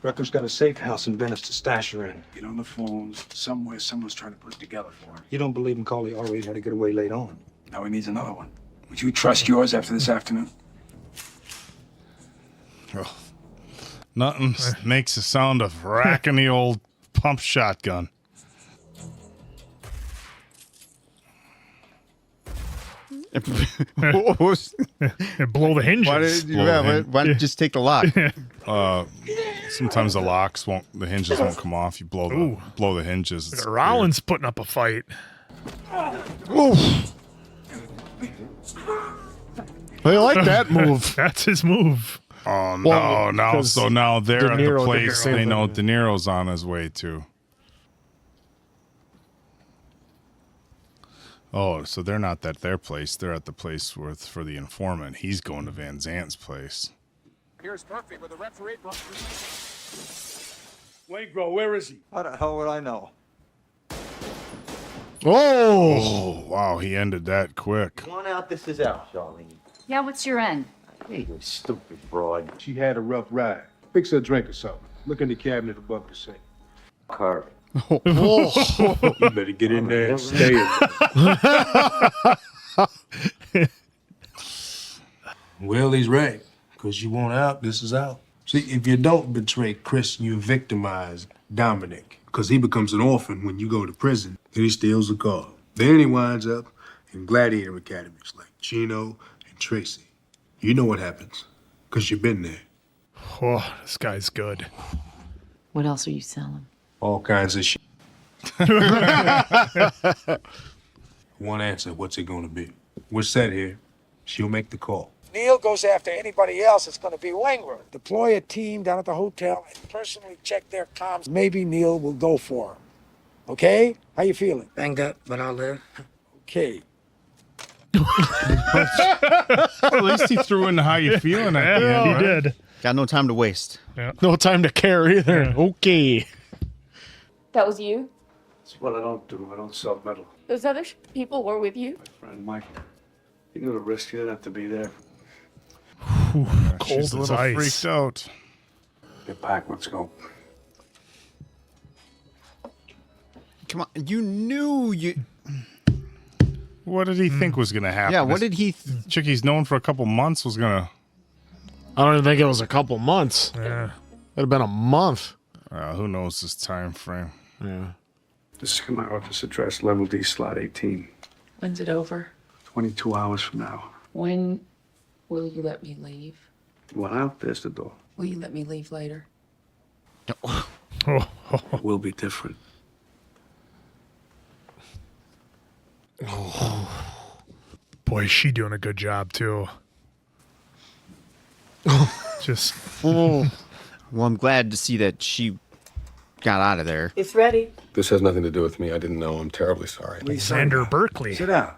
Recker's got a safe house in Venice to stash her in. Get on the phones. Somewhere someone's trying to put it together for him. You don't believe McCauley already had to get away late on. Now he needs another one. Would you trust yours after this afternoon? Oh. Nothing makes the sound of racking the old pump shotgun. Blow the hinges. Why did you just take the lock? Sometimes the locks won't, the hinges won't come off. You blow the hinges. It's Rollins putting up a fight. Oof. I like that move. That's his move. Oh no! Well, now they're at the place De Niro they know De Niro's on his way to. Oh, so they're not at their place. They're at the place for the informant. He's going to Van Zant's place. Here's Murphy with the referee. Waingro, where is he? How the hell would I know? Oh, wow, he ended that quick. Come on out, this is out, Charlene. Yeah, what's your end? Hey, you stupid broad. She had a rough ride. Fix her a drink or something. Look in the cabinet above the sink. Curry. You better get in there and stay in. Well, he's right, because you want out, this is out. See, if you don't betray Chris, you victimize Dominic, because he becomes an orphan when you go to prison. Then he steals a car. Then he winds up in gladiator academies like Chino and Tracy. You know what happens, because you've been there. Oh, this guy's good. What else are you selling? All kinds of shit. One answer, what's it gonna be? We're set here. She'll make the call. Neil goes after anybody else, it's going to be Waingro. Deploy a team down at the hotel and personally check their comms. Maybe Neil will go for him. Okay? How you feeling? Banged up, but I'll live. Okay. At least he threw in the how you feeling at the end, He right? did. Got no time to waste. Yeah. No time to care either. Okay. That was you? That's what I don't do. I don't sell metal. Those other people were with you? Friend Mike, you knew the risk. You didn't have to be there. Cold She's a as little ice. freaked out. Get back. Let's go. Come on, you knew you. What did he think was gonna happen? Yeah, what did he? Chick he's known for a couple months was gonna. I don't even think it was a couple months. Yeah. It'd have been a month. Who knows this time frame? Yeah. This is my office address, level D, slot 18. When's it over? 22 hours from now. When will you let me leave? Well, out there's the door. Will you let me leave later? It will be different. Boy, is she doing a good job too. Just. Well, I'm glad to see that she got out of there. It's ready. This has nothing to do with me. I didn't know. I'm terribly sorry. Xander Berkeley. Sit down.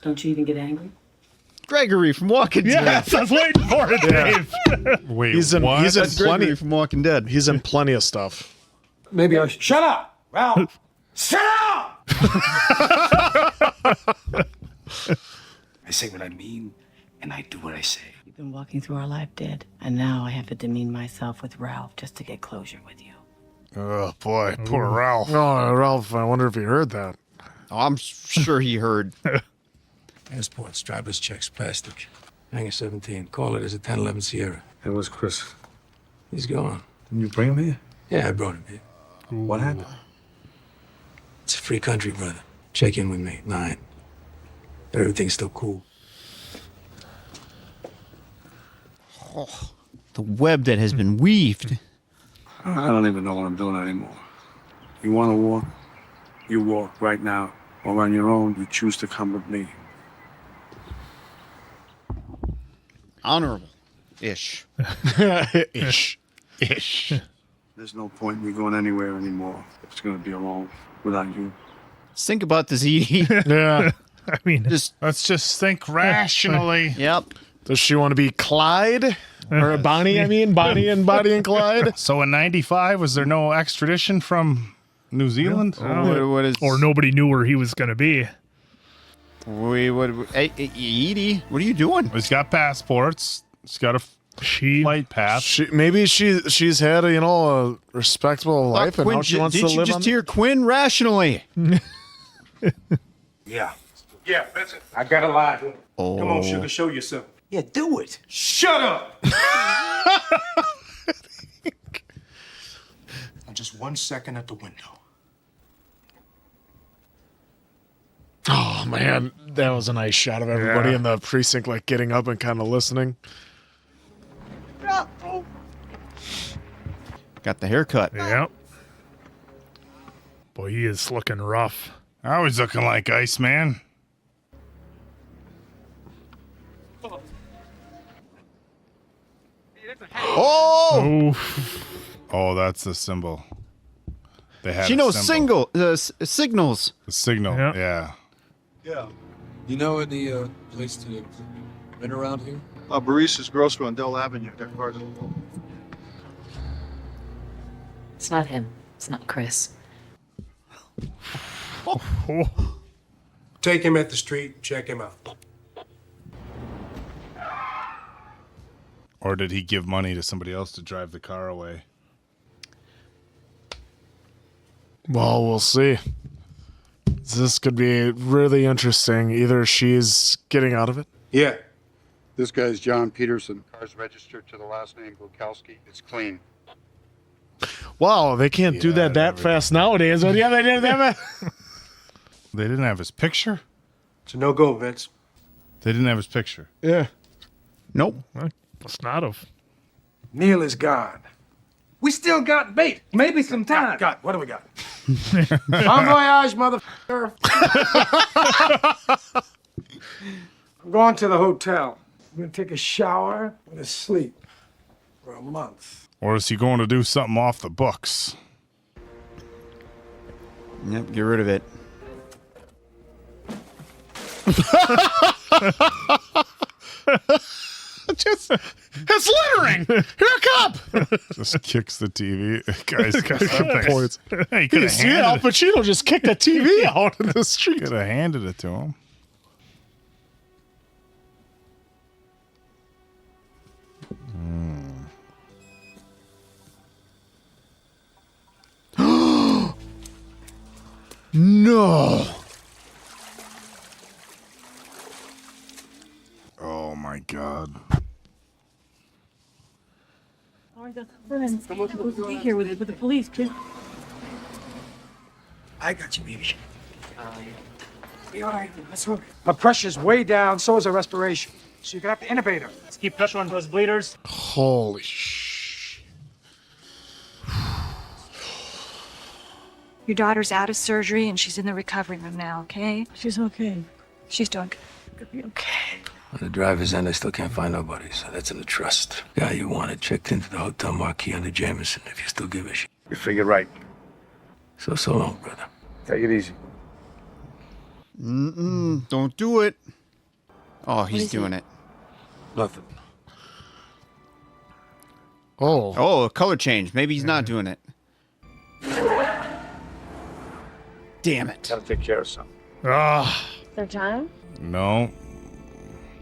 Don't you even get angry? Gregory from Walking Dead. Yes, I was waiting for it, Dave. Wait, He's in what? That's plenty. Gregory from Walking Dead. He's in plenty of stuff. Maybe I should. Shut up! Ralph! Sit down! I say what I mean, and I do what I say. You've been walking through our life dead, and now I have to demean myself with Ralph just to get closure with you. Oh boy, poor Ralph. Oh, Ralph, I wonder if he heard that. Oh, I'm sure he heard. Passports, driver's checks, plastic. Hangar 17. Call it as a 1011 Sierra. It was Chris. He's gone. Didn't you bring him here? Yeah, I brought him here. What happened? It's a free country, brother. Check in with me, 9. Everything's still cool. Oh, the web that has been weaved. I don't even know what I'm doing anymore. You want to walk? You walk right now. Or on your own, you choose to come with me. Honorable. Ish. Ish. Ish. There's no point in me going anywhere anymore. It's going to be alone without you. Think about this, Edie. Yeah. I mean, Let's just think rationally. Yep. Does she want to be Clyde? Or Bonnie, I mean? Bonnie and Clyde? So in '95, was there no extradition from New Zealand? What is? or nobody knew where he was going to be. Hey, Edie, what are you doing? He's got passports. He's got a flight pass. Maybe she's had a respectable life and Quinn, how she wants to did you live just on. hear Quinn rationally? Yeah. Yeah, that's it. I got a lie. Come on, sugar, show yourself. Yeah, do it. Shut up! Now just 1 second at the window. Oh man, that was a nice shot of everybody in the precinct, like getting up and kind of listening. Got the haircut. Yep. Boy, he is looking rough. I was looking like Iceman. Oh! Oh, that's the symbol. They had She a knows symbol. signals. The signal, yeah. Yeah. You know any place to rent around here? Barissa's Grocery on Dell Avenue. That card's It's not him. It's not Chris. Take him at the street, check him out. Or did he give money to somebody else to drive the car away? Well, we'll see. This could be really interesting. Either she's getting out of it. Yeah. This guy's John Peterson. Car's registered to the last name Bukowski. It's clean. Wow, they can't do that fast nowadays. Oh, yeah, they did that. They didn't have his picture? It's a no-go, Vince. They didn't have his picture. Yeah. Nope. Must not have. Neil is gone. We still got bait. Maybe some time. God, what do we got? Bon voyage, motherfucker. I'm going to the hotel. I'm going to take a shower and a sleep for a month. Or is he going to do something off the books? Yep, get rid of it. Just, it's littering. Here it comes. Just kicks the TV. Guys, points. Hey, could You have see it? Al Pacino just kicked the TV out in the street. Could have handed it to him. No. Oh my God. Be here with the police, kid. I got you, baby. Be all right. Let's hook. Her pressure's way down, so is her respiration. So you're gonna have to intubate her. Let's keep pressure on those bleeders. Holy sh! Your daughter's out of surgery and she's in the recovery room now, okay? She's okay. She's doing good. Could be okay. On the driver's end, I still can't find nobody, so that's in the trust. Guy you wanted checked into the hotel marquee under Jameson, if you still give a shit. You figure right. So long, brother. Take it easy. Don't do it. Oh, he's doing it. Nothing. Oh, a color change. Maybe he's not doing it. Damn it. Gotta take care of something. Their time? No.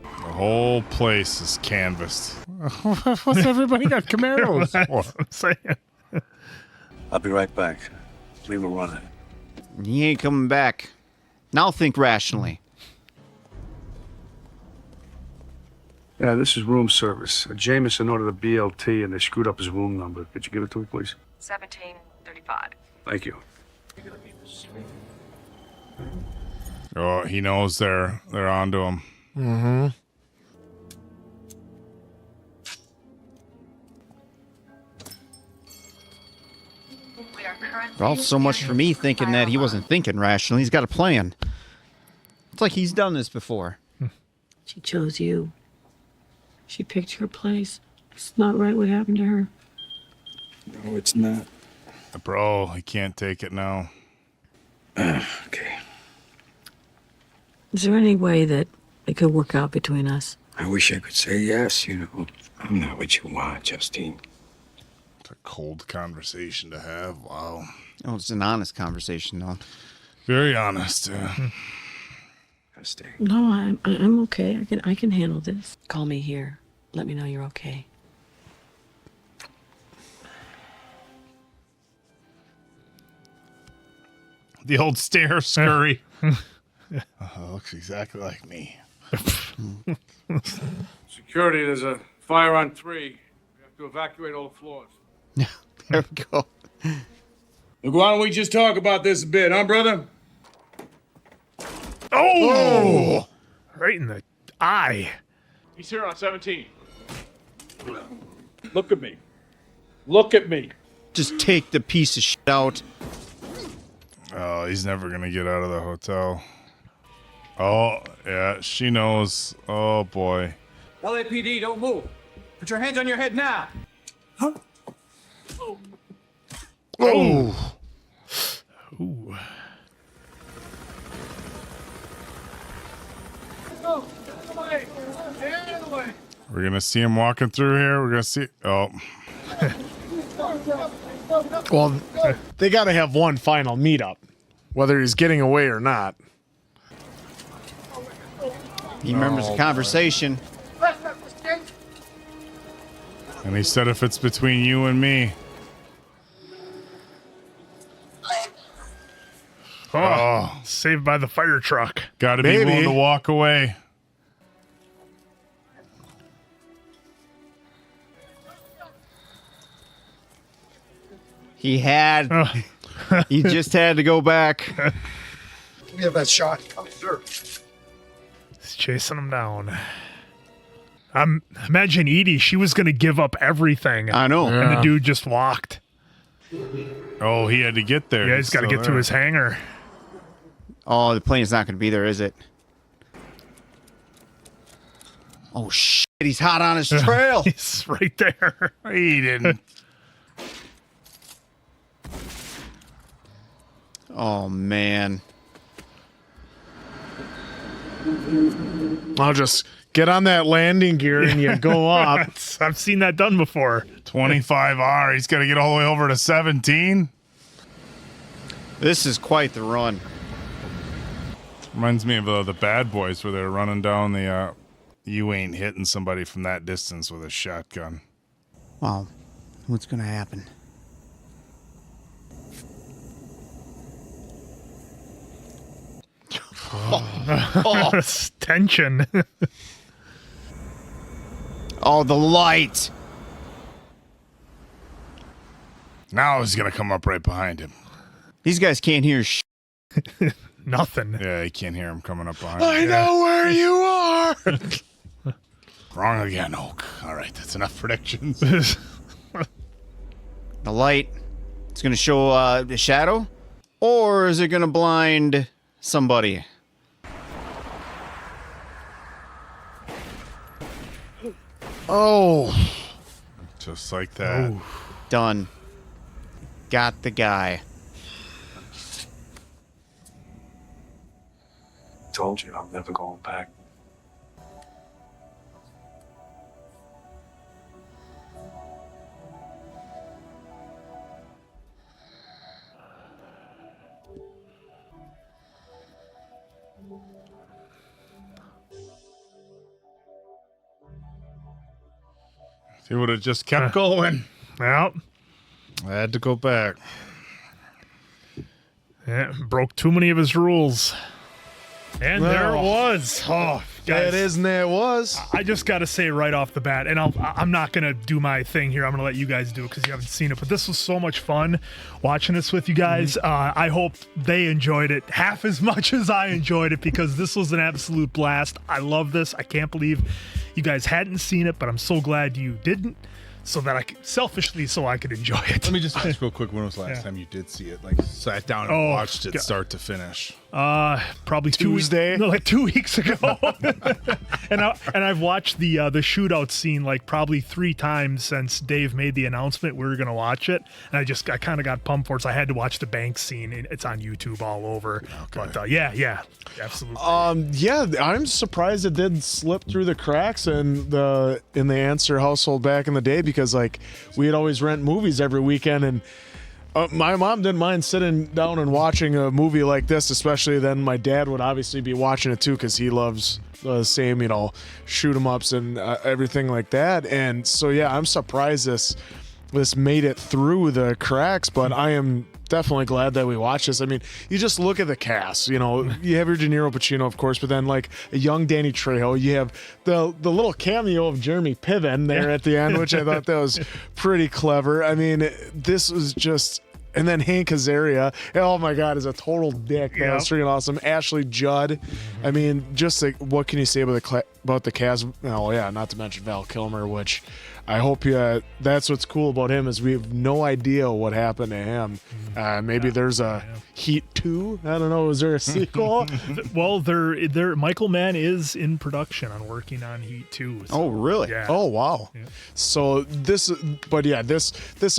The whole place is canvassed. What's everybody got Camaros for? I'm saying. I'll be right back. Leave her running. He ain't coming back. Now think rationally. Yeah, this is room service. Jameson ordered a BLT and they screwed up his room number. Could you give it to me, please? 1735. Thank you. Oh, he knows they're onto him. Mm-hmm. Well, so much for me thinking that he wasn't thinking rationally. He's got a plan. It's like he's done this before. She chose you. She picked your place. It's not right what happened to her. No, it's not. Bro, he can't take it now. Okay. Is there any way that it could work out between us? I wish I could say yes, you know. I'm not what you want, Justine. It's a cold conversation to have. Wow. Oh, it's an honest conversation, though. Very honest. Stay. No, I'm okay. I can handle this. Call me here. Let me know you're okay. The old stare scurry. Looks exactly like me. Security, there's a fire on 3. We have to evacuate all the floors. There we go. Look, why don't we just talk about this a bit, huh, brother? Oh! Right in the eye. He's here on 17. Look at me. Look at me. Just take the piece of shit out. Oh, he's never going to get out of the hotel. Oh, yeah, she knows. Oh, boy. LAPD, don't move. Put your hands on your head now. Oh. Ooh. We're going to see him walking through here. We're going to see. Oh. Well, they got to have one final meetup, whether he's getting away or not. He remembers the conversation. And he said, if it's between you and me. Oh, saved by the fire truck. Got to be willing to walk away. He just had to go back. Can we have that shot? Oh, sure. He's chasing him down. Imagine Edie. She was going to give up everything. I know. And the dude just walked. Oh, he had to get there. Yeah, he's got to get to his hangar. Oh, the plane's not going to be there, is it? Oh, shit. He's hot on his trail. He's right there. He didn't. Oh, man. I'll just get on that landing gear and you go up. I've seen that done before. 25R. He's got to get all the way over to 17. This is quite the run. Reminds me of the Bad Boys where they're running down the you ain't hitting somebody from that distance with a shotgun. Wow. What's going to happen? It's tension. Oh, the light. Now he's going to come up right behind him. These guys can't hear Nothing. Yeah, he can't hear him coming up behind I him. know where you are. Wrong again, Oak. All right, that's enough predictions. The light. It's going to show the shadow? Or is it going to blind somebody? Oh. Just like that. Ooh. Done. Got the guy. Told you I'm never going back. He would have just kept going. Well, I had to go back. Yeah, broke too many of his rules. And there it was. Oh, guys. That is and that was. I just got to say right off the bat, and I'm not going to do my thing here. I'm going to let you guys do it because you haven't seen it. But this was so much fun watching this with you guys. I hope they enjoyed it half as much as I enjoyed it because this was an absolute blast. I love this. I can't believe you guys hadn't seen it, but I'm so glad you didn't. So that I could, selfishly, so I could enjoy it. Let me just ask real quick, when was the last time you did see it? Like, sat down and watched it start to finish? Probably Tuesday. 2 weeks ago. and I've watched the shootout scene like probably 3 times since Dave made the announcement we were gonna watch it, and I kind of got pumped for it, so I had to watch the bank scene. It's on YouTube all over. Okay. But yeah, absolutely. Yeah, I'm surprised it didn't slip through the cracks in the Answer household back in the day, because like we'd always rent movies every weekend, and my mom didn't mind sitting down and watching a movie like this, especially then my dad would obviously be watching it too because he loves the same, shoot 'em ups and everything like that. And so yeah, I'm surprised this made it through the cracks, but I am definitely glad that we watched this. I mean, you just look at the cast, you have your De Niro, Pacino, of course, but then like a young Danny Trejo, you have the little cameo of Jeremy Piven there at the end, which I thought that was pretty clever. I mean, this was just, and then Hank Azaria, oh my God, is a total dick. That was freaking awesome. Ashley Judd. I mean, just like, what can you say about the cast? Oh yeah, not to mention Val Kilmer, which I hope that's what's cool about him, is we have no idea what happened to him. Maybe there's a Heat 2. I don't know. Is there a sequel? Well, Michael Mann is in production on working on Heat 2. So, oh, really? Yeah. Oh, wow. Yeah. So this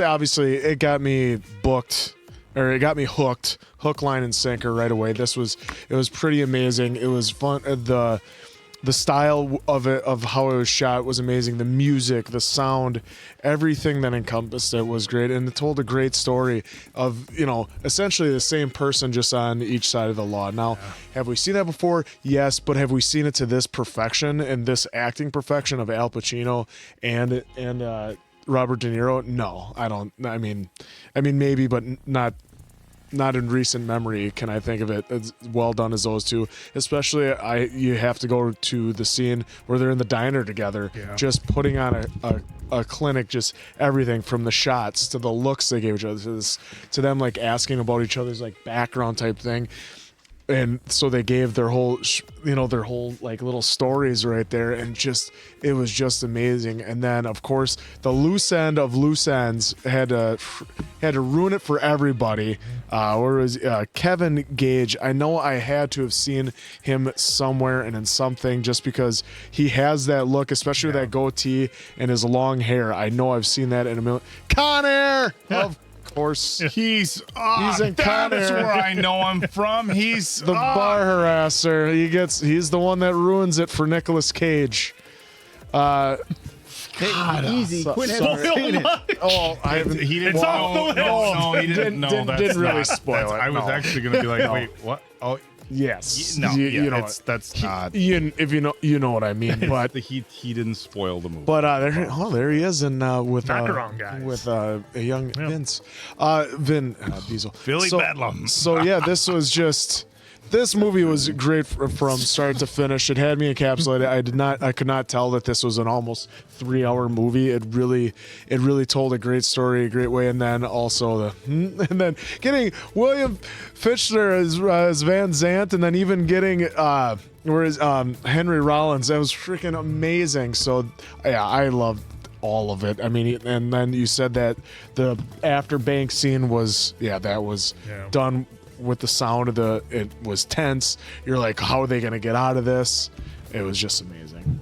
obviously, it got me booked, or it got me hooked, hook, line, and sinker right away. It was pretty amazing. It was fun. the style of it, of how it was shot, was amazing. The music, the sound, everything that encompassed it was great, and it told a great story of, you know, essentially the same person just on each side of the law. Now, have we seen that before? Yes, but have we seen it to this perfection and this acting perfection of Al Pacino and Robert De Niro? No, I don't. I mean, maybe, but not in recent memory can I think of it as well done as those two. Especially, you have to go to the scene where they're in the diner together, just putting on a clinic, just everything from the shots to the looks they gave each other, to them like asking about each other's like background type thing. And so they gave their whole like little stories right there, and it was just amazing. And then of course the loose end of loose ends had to ruin it for everybody. Whereas Kevin Gage, I know I had to have seen him somewhere and in something, just because he has that look, especially with that goatee and his long hair. I know I've seen that in a million. Con Air, of course. He's in Con that's Air. where I know him from. He's the bar harasser. He's the one that ruins it for Nicolas Cage. Easy. Quinn hasn't seen it. Oh, I haven't. He didn't. It's off the list. No, he didn't. No, that's didn't really not- spoil that's- it, I was no. actually going to be like, No. wait, what? Oh, yes. no, you know that's not. if you know what I mean. But he didn't spoil the movie. But there he is, and with Macaron guys. with a young Vince, Vin Diesel, Billy Bedlam. So yeah, this movie was great from start to finish. It had me encapsulated. I could not tell that this was an almost 3-hour movie. It really told a great story, a great way. And then also getting William Fichtner as Van Zant, and then even getting Henry Rollins. That was freaking amazing. So yeah, I loved all of it. I mean, and then you said that the after bank scene was done with the sound of it was tense. You're like, how are they going to get out of this? It was just amazing.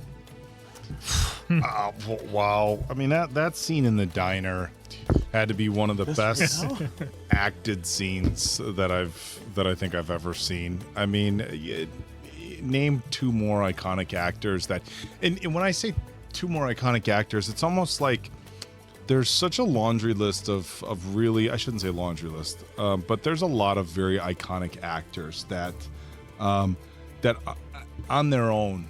Wow. I mean, that scene in the diner had to be one of the best acted scenes that I think I've ever seen. I mean, name two more iconic actors and when I say two more iconic actors, it's almost like there's such a laundry list of really, I shouldn't say laundry list, but there's a lot of very iconic actors that on their own,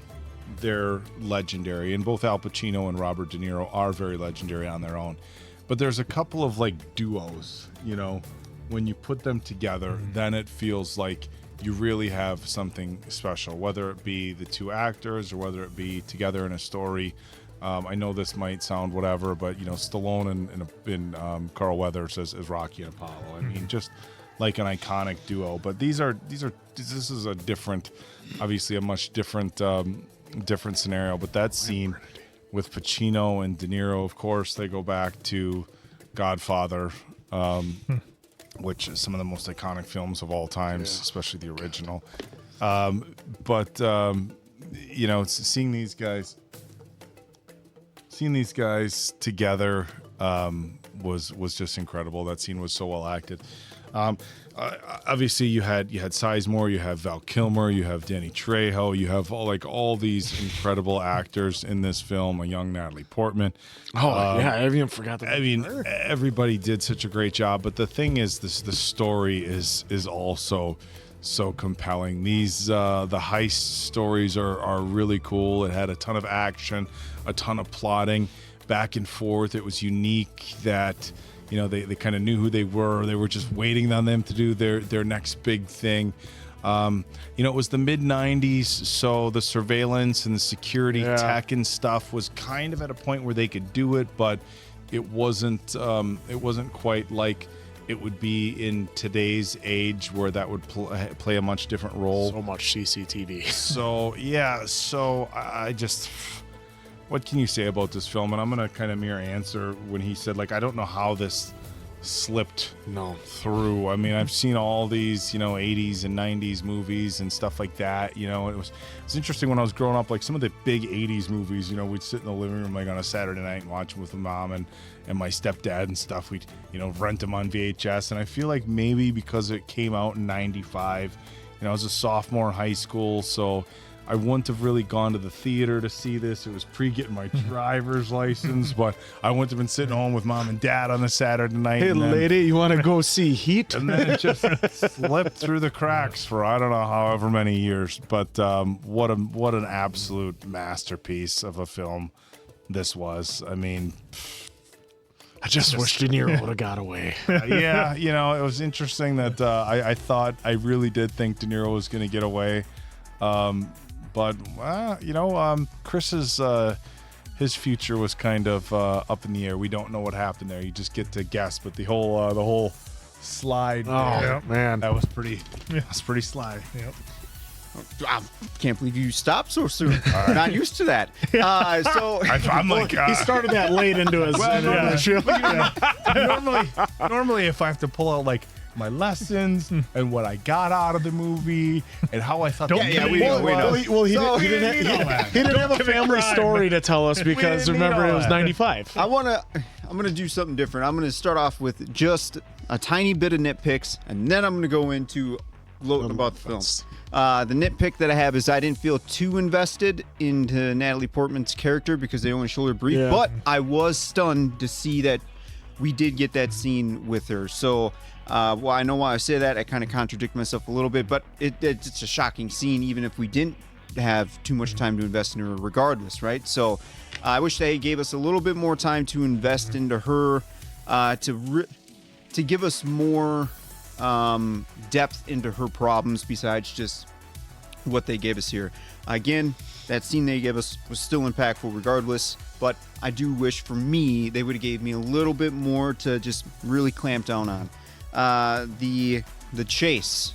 they're legendary. And both Al Pacino and Robert De Niro are very legendary on their own. But there's a couple of like duos, you know, when you put them together, then it feels like you really have something special, whether it be the two actors or whether it be together in a story. I know this might sound whatever, but you know, Stallone and Carl Weathers as Rocky and Apollo. I mean, just like an iconic duo. But this is a different, obviously a much different scenario. But that scene with Pacino and De Niro, of course, they go back to Godfather, which is some of the most iconic films of all times, especially the original. But you know, seeing these guys together was just incredible. That scene was so well acted. Obviously, you had Sizemore, you have Val Kilmer, you have Danny Trejo, you have all these incredible actors in this film. A young Natalie Portman. Oh yeah, I even forgot that. I mean, everybody did such a great job. But the thing is, the story is also so compelling. These the heist stories are really cool. It had a ton of action, a ton of plotting, back and forth. It was unique that, you know, they kind of knew who they were. They were just waiting on them to do their next big thing. You know, it was the mid-90s, so the surveillance and the security tech and stuff was kind of at a point where they could do it, but it wasn't quite like it would be in today's age, where that would play a much different role. So much CCTV. So yeah, I just, what can you say about this film? And I'm gonna kind of mirror answer when he said, like, I don't know how this slipped through. I mean, I've seen all these, you know, 80s and 90s movies and stuff like that. You know, it was interesting when I was growing up, like some of the big 80s movies, you know, we'd sit in the living room like on a Saturday night and watch them with my mom and my stepdad and stuff. We'd, you know, rent them on VHS. And I feel like maybe because it came out in 95, you know, I was a sophomore in high school, so I wouldn't have really gone to the theater to see this. It was getting my driver's license, but I wouldn't have been sitting home with mom and dad on a Saturday night. Hey, and then, lady, you want to go see Heat? and then it just slipped through the cracks for I don't know however many years. But what an absolute masterpiece of a film this was. I mean, I just wish De Niro would have got away. yeah, it was interesting that I really did think De Niro was going to get away. But Chris's his future was kind of up in the air. We don't know what happened there. You just get to guess. But the whole slide. Man, that was pretty. That's pretty sly. Yep. I can't believe you stopped so soon. Not used to that. So I'm like, he started that late into his. Normally, if I have to pull out like my lessons and what I got out of the movie and how I thought. We know. Well, he didn't have a family story to tell us because remember it was 95. I'm gonna do something different. I'm gonna start off with just a tiny bit of nitpicks, and then I'm gonna go into gloating about the film. The nitpick that I have is I didn't feel too invested into Natalie Portman's character because they only showed her brief, but I was stunned to see that we did get that scene with her. So, well, I know why I say that. I kind of contradict myself a little bit, but it's a shocking scene, even if we didn't have too much time to invest in her regardless, right? So I wish they gave us a little bit more time to invest into her, to give us more depth into her problems besides just what they gave us here. Again, that scene they gave us was still impactful regardless, but I do wish for me they would have gave me a little bit more to just really clamp down on. The chase.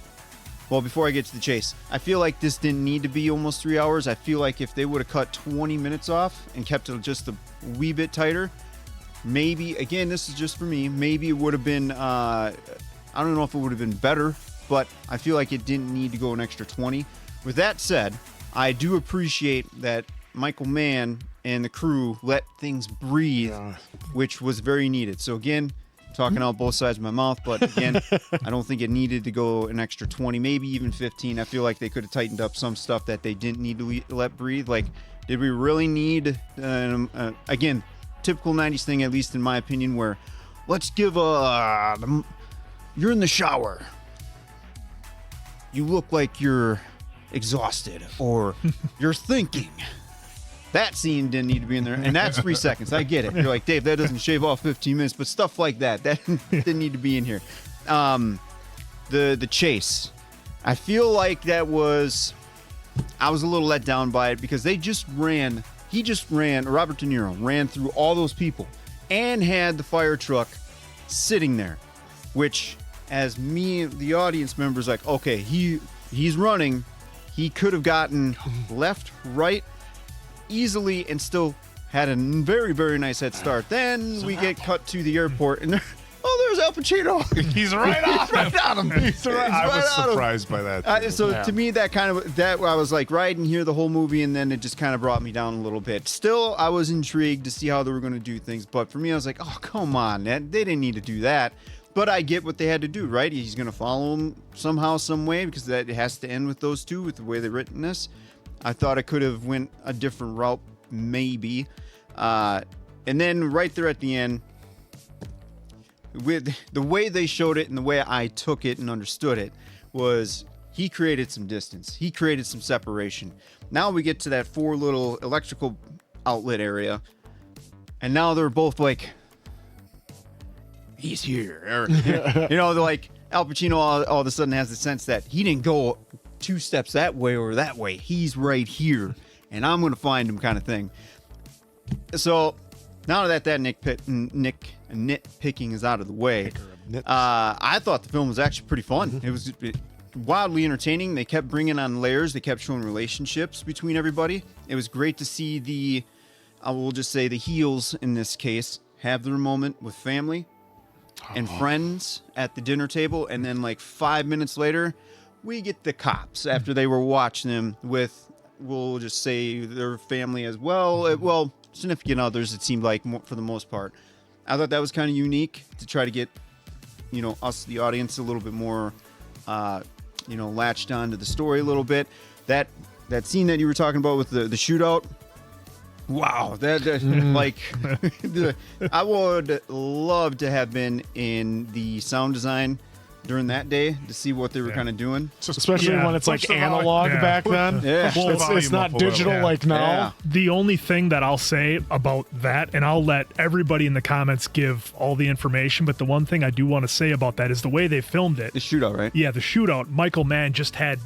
Well, before I get to the chase, I feel like this didn't need to be almost 3 hours. I feel like if they would have cut 20 minutes off and kept it just a wee bit tighter, maybe, again, this is just for me, maybe it would have been, I don't know if it would have been better, but I feel like it didn't need to go an extra 20. With that said, I do appreciate that Michael Mann and the crew let things breathe, which was very needed. So again, talking out both sides of my mouth, but again, I don't think it needed to go an extra 20, maybe even 15. I feel like they could have tightened up some stuff that they didn't need to let breathe. Like, did we really need, again, typical 90s thing, at least in my opinion, where let's give you're in the shower. You look like you're exhausted or you're thinking. That scene didn't need to be in there, and that's 3 seconds. I get it. You're like, Dave, that doesn't shave off 15 minutes, but stuff like that didn't need to be in here. The chase. I feel like I was a little let down by it because Robert De Niro ran through all those people and had the fire truck sitting there, which, as me, the audience members, like, okay, he's running. He could have gotten left, right, easily and still had a very, very nice head start. Then we get cut to the airport and there's Al Pacino. He's right on him. I was surprised by that. To me, that I was like riding here the whole movie, and then it just kind of brought me down a little bit. Still, I was intrigued to see how they were going to do things, but for me, I was like, oh, come on, they didn't need to do that. But I get what they had to do, right? He's going to follow him somehow, some way, because that it has to end with those two, with the way they've written this. I thought it could have went a different route, maybe. And then right there at the end, with the way they showed it and the way I took it and understood it, was he created some distance. He created some separation. Now we get to that 4 little electrical outlet area, and now they're both like, he's here. They're like, Al Pacino all of a sudden has the sense that he didn't go 2 steps that way or that way. He's right here, and I'm going to find him, kind of thing. So now that nitpicking is out of the way, I thought the film was actually pretty fun. It was wildly entertaining. They kept bringing on layers. They kept showing relationships between everybody. It was great to see I will just say the heels in this case have their moment with family and friends at the dinner table, and then like 5 minutes later, we get the cops after they were watching them with, we'll just say, their family as well. Well, significant others, it seemed like, for the most part. I thought that was kind of unique to try to get, us, the audience, a little bit more, latched on to the story a little bit. That that scene that you were talking about with the shootout. Wow, that like I would love to have been in the sound design during that day to see what they were kind of doing. Especially when it's like analog back then. Yeah. It's not digital like now. Yeah. The only thing that I'll say about that, and I'll let everybody in the comments give all the information, but the one thing I do want to say about that is the way they filmed it. The shootout, right? Yeah, the shootout. Michael Mann just had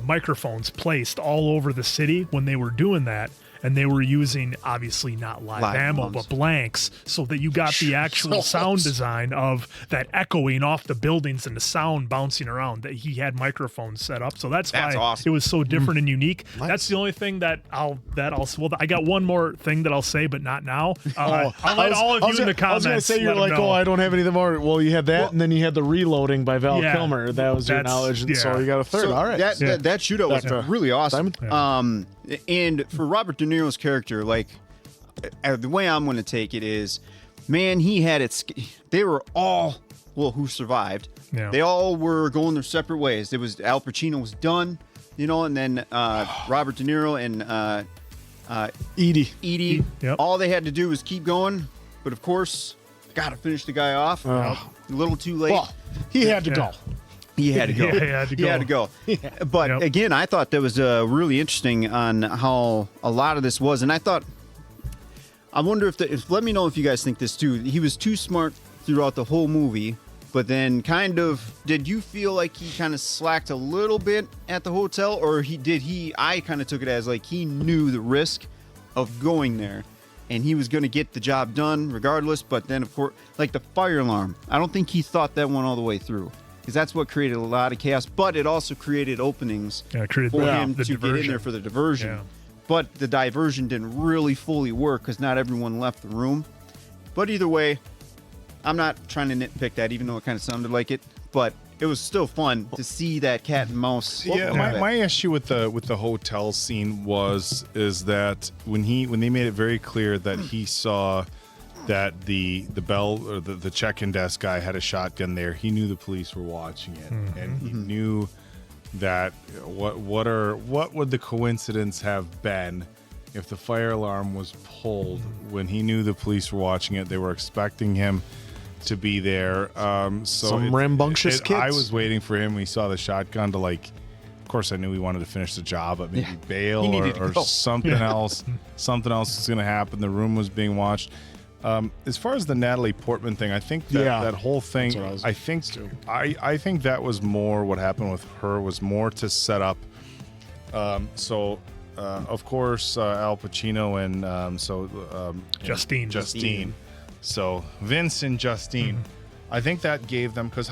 microphones placed all over the city when they were doing that. And they were using, obviously not live ammo, but blanks, so that you got the actual sound design of that echoing off the buildings and the sound bouncing around. That he had microphones set up, so that's why awesome. it was so different and unique. Nice. That's the only thing that I'll. Well, I got one more thing that I'll say, but not now. I'll let all of you in the comments. I was gonna say you're like, I don't have anything more. Well, you had that, and then you had the reloading by Val Kilmer. That was your knowledge, and so you got a third. So all right, that shootout was really awesome. And for Robert De Niro's character, like the way I'm going to take it is, man, he had it. They were all who survived. Yeah. They all were going their separate ways. It was Al Pacino was done, and then Robert De Niro and Edie. Yep. All they had to do was keep going, but of course, got to finish the guy off. A little too late. Well, he had to go. He had to go. He had to go. But again, I thought that was really interesting on how a lot of this was, and I wonder if let me know if you guys think this too. He was too smart throughout the whole movie, but then did you feel like he kind of slacked a little bit at the hotel, or I kind of took it as like he knew the risk of going there, and he was going to get the job done regardless. But then, of course, like the fire alarm, I don't think he thought that one all the way through. Because that's what created a lot of chaos, but it also created openings for him to get in there for the diversion. Yeah. But the diversion didn't really fully work because not everyone left the room. But either way, I'm not trying to nitpick that, even though it kind of sounded like it. But it was still fun to see that cat and mouse. Yeah, my issue with the hotel scene is that when they made it very clear that he saw that the bell or the check-in desk guy had a shotgun there, he knew the police were watching it, and he knew that what would the coincidence have been if the fire alarm was pulled when he knew the police were watching it. They were expecting him to be there. Some rambunctious kids. I was waiting for him when he saw the shotgun to of course I knew he wanted to finish the job, but maybe bail or something else. Something else was going to happen. The room was being watched. As far as the Natalie Portman thing, I think that whole thing, I think that was more what happened with her was more to set up. Of course, Al Pacino and Justine. So Vince and Justine. I think that gave them, because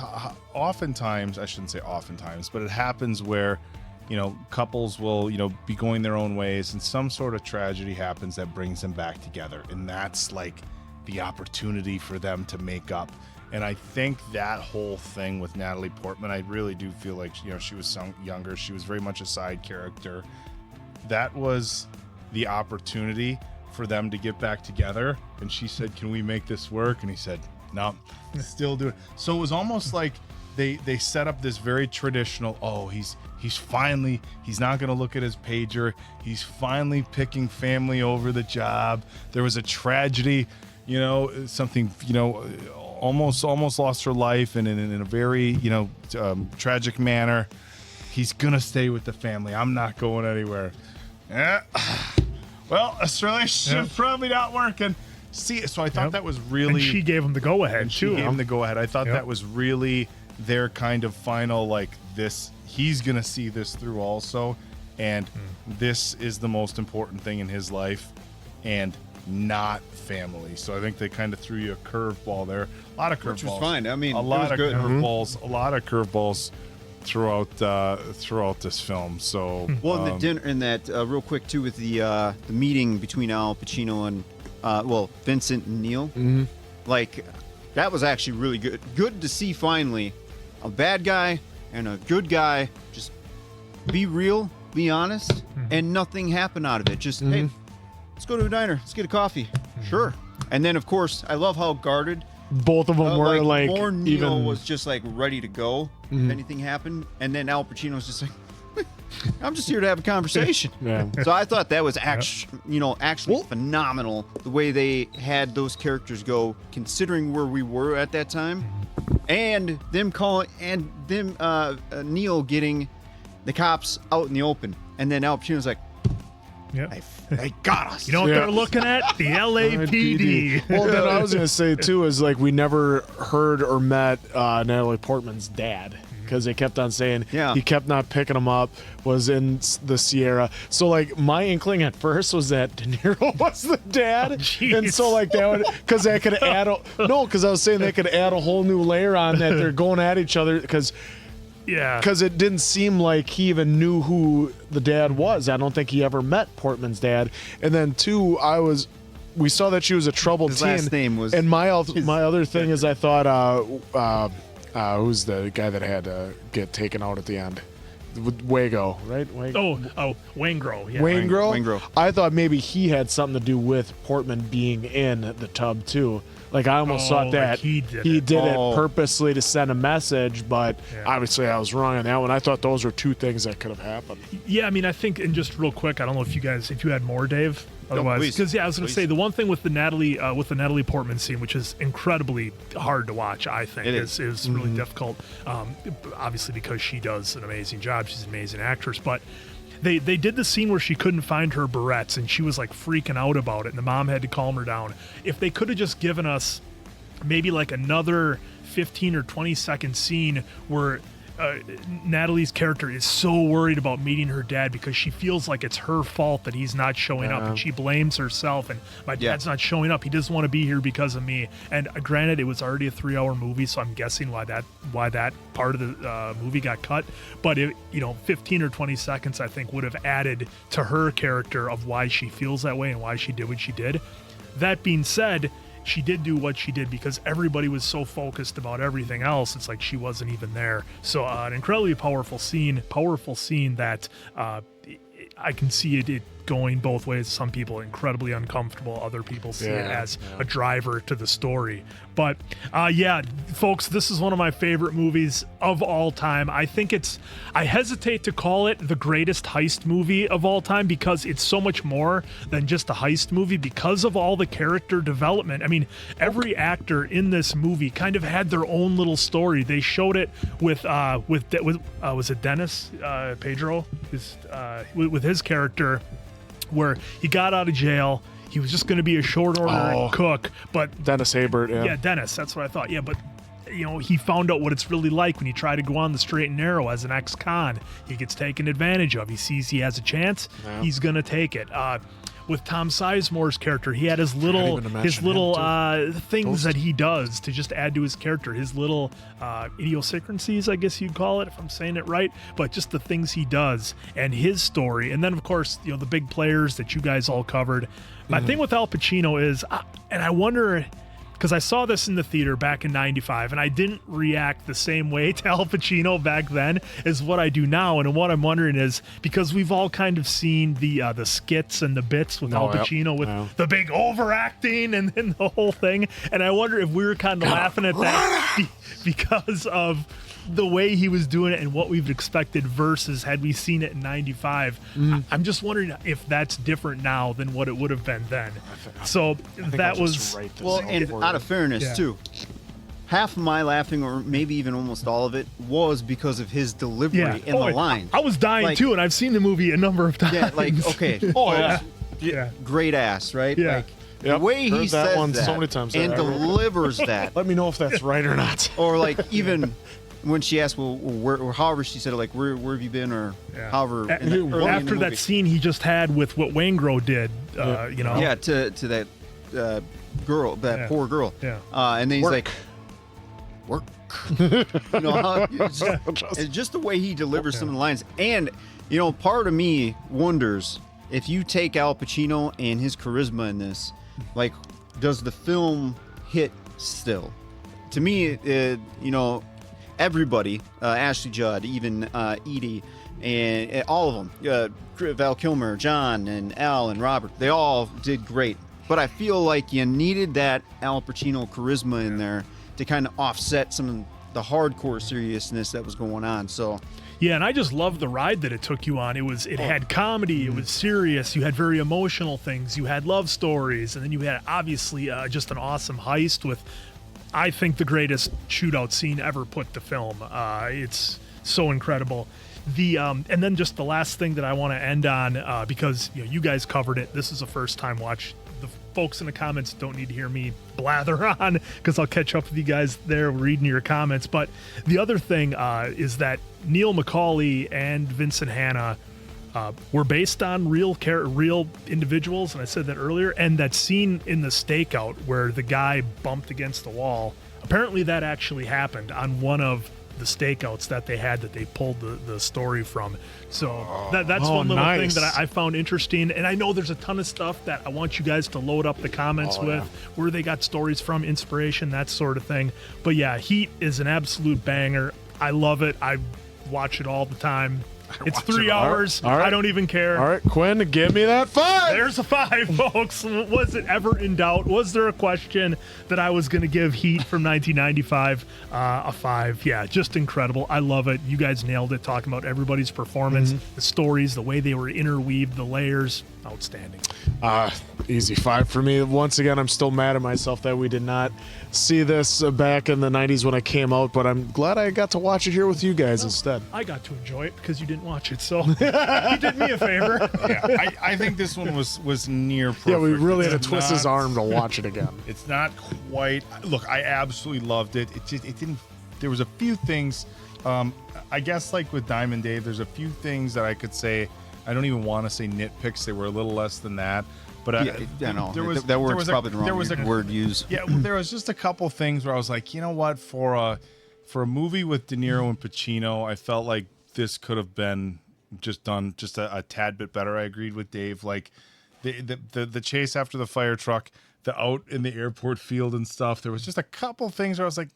oftentimes, I shouldn't say oftentimes, but it happens where, couples will, be going their own ways and some sort of tragedy happens that brings them back together. And that's like the opportunity for them to make up. And I think that whole thing with Natalie Portman, I really do feel like, she was younger. She was very much a side character. That was the opportunity for them to get back together. And she said, "Can we make this work?" And he said, "No, still do it." So it was almost like they set up this very traditional, he's not going to look at his pager. He's finally picking family over the job. There was a tragedy, something, almost lost her life and in a very, tragic manner. He's going to stay with the family. I'm not going anywhere. Yeah. Well, this relationship's probably not working. See, so I thought that was really... And she gave him the go-ahead, too. She gave him the go-ahead. I thought that was really their kind of final, this, he's going to see this through also, and this is the most important thing in his life, and not family. So I think they kind of threw you a curveball there. A lot of curveballs. Which was fine. I mean, a lot of curveballs throughout this film. So in the dinner, in that real quick too, with the meeting between Al Pacino and Vincent and Neil, that was actually really good. Good to see finally a bad guy and a good guy just be real, be honest, and nothing happened out of it. Just hey, let's go to a diner, let's get a coffee. Sure. And then of course I love how guarded both of them were. Neil was just ready to go if anything happened, and then Al Pacino was just I'm just here to have a conversation. Yeah. So I thought that was actually phenomenal the way they had those characters go, considering where we were at that time, and them Neil getting the cops out in the open, and then Al Pacino's like, yeah, they got us. You know what they're looking at? The LAPD. Well, then I was gonna say too is like we never heard or met Natalie Portman's dad. Because they kept on saying he kept not picking him up, was in the Sierra. So like my inkling at first was that De Niro was the dad, and so like that would because that could add because I was saying they could add a whole new layer on that they're going at each other because it didn't seem like he even knew who the dad was. I don't think he ever met Portman's dad. And then two, we saw that she was a troubled teen. His last name was. And my other thing is I thought. Who's the guy that had to get taken out at the end? Wago, right? Wangro. Yeah. Wangro. I thought maybe he had something to do with Portman being in the tub too. Like I almost thought that he did it purposely to send a message, but obviously I was wrong on that one. I thought those were two things that could have happened. Yeah, I mean, I think, and just real quick, I don't know if you had more, Dave. Otherwise, because I was going to say the one thing with the Natalie Portman scene, which is incredibly hard to watch, I think is really difficult. Obviously, because she does an amazing job, she's an amazing actress. But they did the scene where she couldn't find her barrettes, and she was like freaking out about it, and the mom had to calm her down. If they could have just given us maybe like another 15 or 20 second scene where Natalie's character is so worried about meeting her dad because she feels like it's her fault that he's not showing up, and she blames herself, and my dad's not showing up, he doesn't want to be here because of me. And granted, it was already a 3-hour movie, so I'm guessing why that part of the movie got cut, but 15 or 20 seconds I think would have added to her character of why she feels that way and why she did what she did. That being said, she did do what she did because everybody was so focused about everything else. It's like she wasn't even there. So an incredibly powerful scene that I can see it going both ways. Some people are incredibly uncomfortable. Other people see it as a driver to the story. But folks, this is one of my favorite movies of all time. I think I hesitate to call it the greatest heist movie of all time because it's so much more than just a heist movie because of all the character development. I mean, every actor in this movie kind of had their own little story. They showed it with was it Dennis Pedro? With his character, where he got out of jail. He was just going to be a short order cook, but Dennis Haybert, yeah, Dennis. That's what I thought. Yeah, but he found out what it's really like when you try to go on the straight and narrow as an ex-con. He gets taken advantage of. He sees he has a chance. Yeah. He's going to take it. With Tom Sizemore's character, he had his little things that he does to just add to his character, his little idiosyncrasies, I guess you'd call it, if I'm saying it right, but just the things he does and his story. And then, of course, the big players that you guys all covered. My thing with Al Pacino is, and I wonder, because I saw this in the theater back in '95, and I didn't react the same way to Al Pacino back then as what I do now. And what I'm wondering is, because we've all kind of seen the skits and the bits with Al Pacino with the big overacting and then the whole thing, and I wonder if we were kind of laughing at that because of the way he was doing it and what we've expected versus had we seen it in '95. I'm just wondering if that's different now than what it would have been then. So that was and out of fairness too, half of my laughing, or maybe even almost all of it, was because of his delivery in the line. I was dying too, and I've seen the movie a number of times. Yeah, like great ass, right? Yeah. Like, the way he says one so many times and delivers that. Let me know if that's right or not. Or like even when she asked, or however she said it, like where have you been, or however. After that scene he just had with what Wangro did, Yeah, to that girl, that poor girl. Yeah. And then he's like, work. It's just the way he delivers some of the lines. And part of me wonders if you take Al Pacino and his charisma in this, like, does the film hit still? To me, everybody, Ashley Judd, even Edie, and all of them, Val Kilmer, John, and Al, and Robert, they all did great. But I feel like you needed that Al Pacino charisma in there to kind of offset some of the hardcore seriousness that was going on. So Yeah, and I just loved the ride that it took you on. It had comedy, it was serious, you had very emotional things, you had love stories, and then you had obviously just an awesome heist with, I think, the greatest shootout scene ever put to film. It's so incredible. And then just the last thing that I want to end on, because you guys covered it. This is a first time watch. The folks in the comments don't need to hear me blather on, because I'll catch up with you guys there reading your comments. But the other thing is that Neil McCauley and Vincent Hanna were based on real individuals, and I said that earlier. And that scene in the stakeout where the guy bumped against the wall, apparently that actually happened on one of the stakeouts that they had that they pulled the story from. So that's one little thing that I found interesting. And I know there's a ton of stuff that I want you guys to load up the comments with, where they got stories from, inspiration, that sort of thing. But yeah, Heat is an absolute banger. I love it. I watch it all the time. It's 3 hours. All right. I don't even care. All right, Quinn, give me that 5. There's a 5, folks. Was it ever in doubt? Was there a question that I was going to give Heat from 1995 a 5? Yeah, just incredible. I love it. You guys nailed it, talking about everybody's performance, the stories, the way they were interweaved, the layers. Outstanding. Easy 5 for me. Once again, I'm still mad at myself that we did not see this back in the 90s when it came out, but I'm glad I got to watch it here with you guys instead. I got to enjoy it because you didn't watch it, so you did me a favor. Yeah, I think this one was near perfect. Yeah, we really had to twist his arm to watch it again. It's not quite. Look, I absolutely loved it. It didn't. There was a few things. I guess like with Diamond Dave, there's a few things that I could say. I don't even want to say nitpicks. They were a little less than that. But that word's probably wrong. There was a word used. Yeah, there was just a couple things where I was like, you know what, for a movie with De Niro and Pacino, I felt like this could have been done a tad bit better. I agreed with Dave. Like the chase after the fire truck, the out in the airport field and stuff. There was just a couple things where I was like,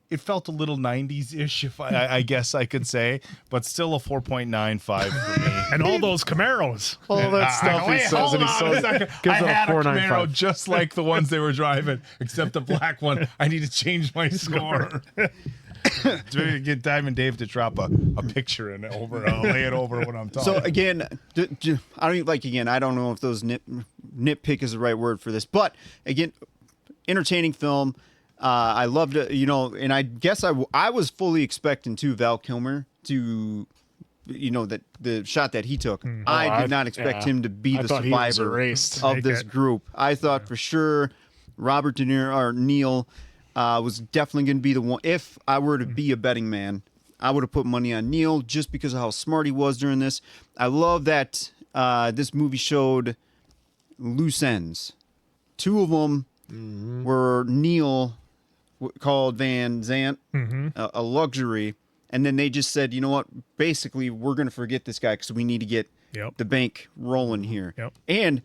it felt a little 90s-ish, if I guess I could say, but still a 4.95 for me. And all those Camaros. All that stuff he says, and he says, I had a Camaro just like the ones they were driving, except the black one. I need to change my score. To get Diamond Dave to drop a picture and lay it over when I'm talking. So again, I don't know if those nitpick is the right word for this, but again, entertaining film. I loved it, and I guess I was fully expecting Val Kilmer to, that the shot that he took. I did not expect him to be the survivor of this group. I thought for sure Robert De Niro or Neil was definitely going to be the one. If I were to be a betting man, I would have put money on Neil just because of how smart he was during this. I love that this movie showed loose ends. 2 of them were Neil called Van Zant, a luxury, and then they just said, you know what, basically we're going to forget this guy because we need to get the bank rolling here. And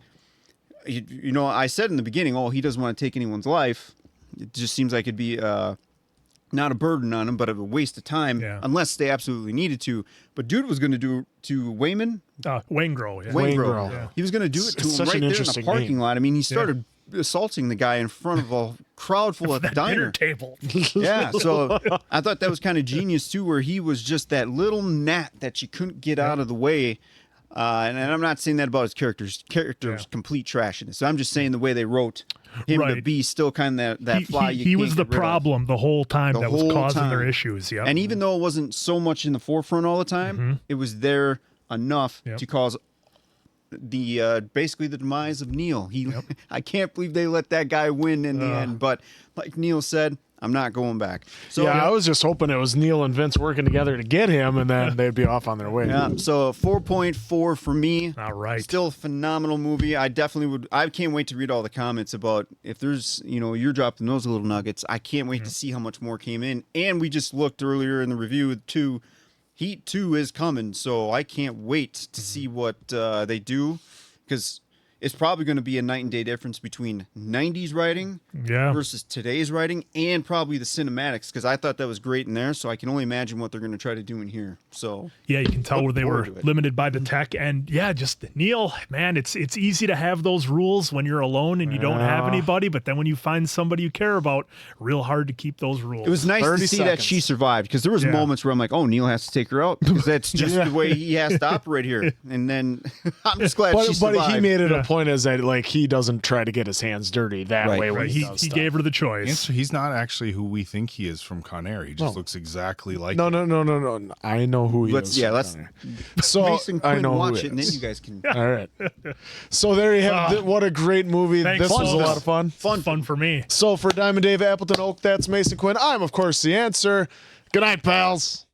I said in the beginning, he doesn't want to take anyone's life. It just seems like it'd be not a burden on him, but a waste of time unless they absolutely needed to. But dude was going to do to Waingro. Waingro. Yeah. He was going to do it to him right there in the parking lot. I mean, he started assaulting the guy in front of a crowd full of diner table. Yeah, so I thought that was kind of genius too, where he was just that little gnat that you couldn't get out of the way. And I'm not saying that about his characters. Characters complete trash in it. So I'm just saying the way they wrote him to be still kind of that fly. He was the problem the whole time that was causing their issues. Yeah, and even though it wasn't so much in the forefront all the time, it was there enough to cause the basically the demise of Neil. I can't believe they let that guy win in the end. But like Neil said, I'm not going back. So I was just hoping it was Neil and Vince working together to get him, and then they'd be off on their way. Yeah. So 4.4 for me. All right. Still a phenomenal movie. I definitely would. I can't wait to read all the comments about if there's you're dropping those little nuggets. I can't wait to see how much more came in. And we just looked earlier in the review too. Heat 2 is coming, so I can't wait to see what they do, because it's probably going to be a night and day difference between 90s writing versus today's writing, and probably the cinematics, because I thought that was great in there, so I can only imagine what they're going to try to do in here. So yeah, you can tell where they were limited by the tech, and just Neil, man, it's easy to have those rules when you're alone and you don't have anybody, but then when you find somebody you care about, real hard to keep those rules. It was nice to see that she survived, because there was moments where I'm like, oh, Neil has to take her out, because that's just the way he has to operate here. And then I'm just glad she survived. But he made it a point as that like he doesn't try to get his hands dirty that way when he does he stuff. gave her the choice. He's not actually who we think he is from Con Air. He just looks exactly like No. I know who he is. Yeah, let's Mason Quinn watch it, and then you guys can. All right. So there you have it. What a great movie. Thanks, this was a lot of fun. Fun for me. So for Diamond Dave, Appleton Oak, that's Mason Quinn. I'm, of course, the answer. Good night, pals.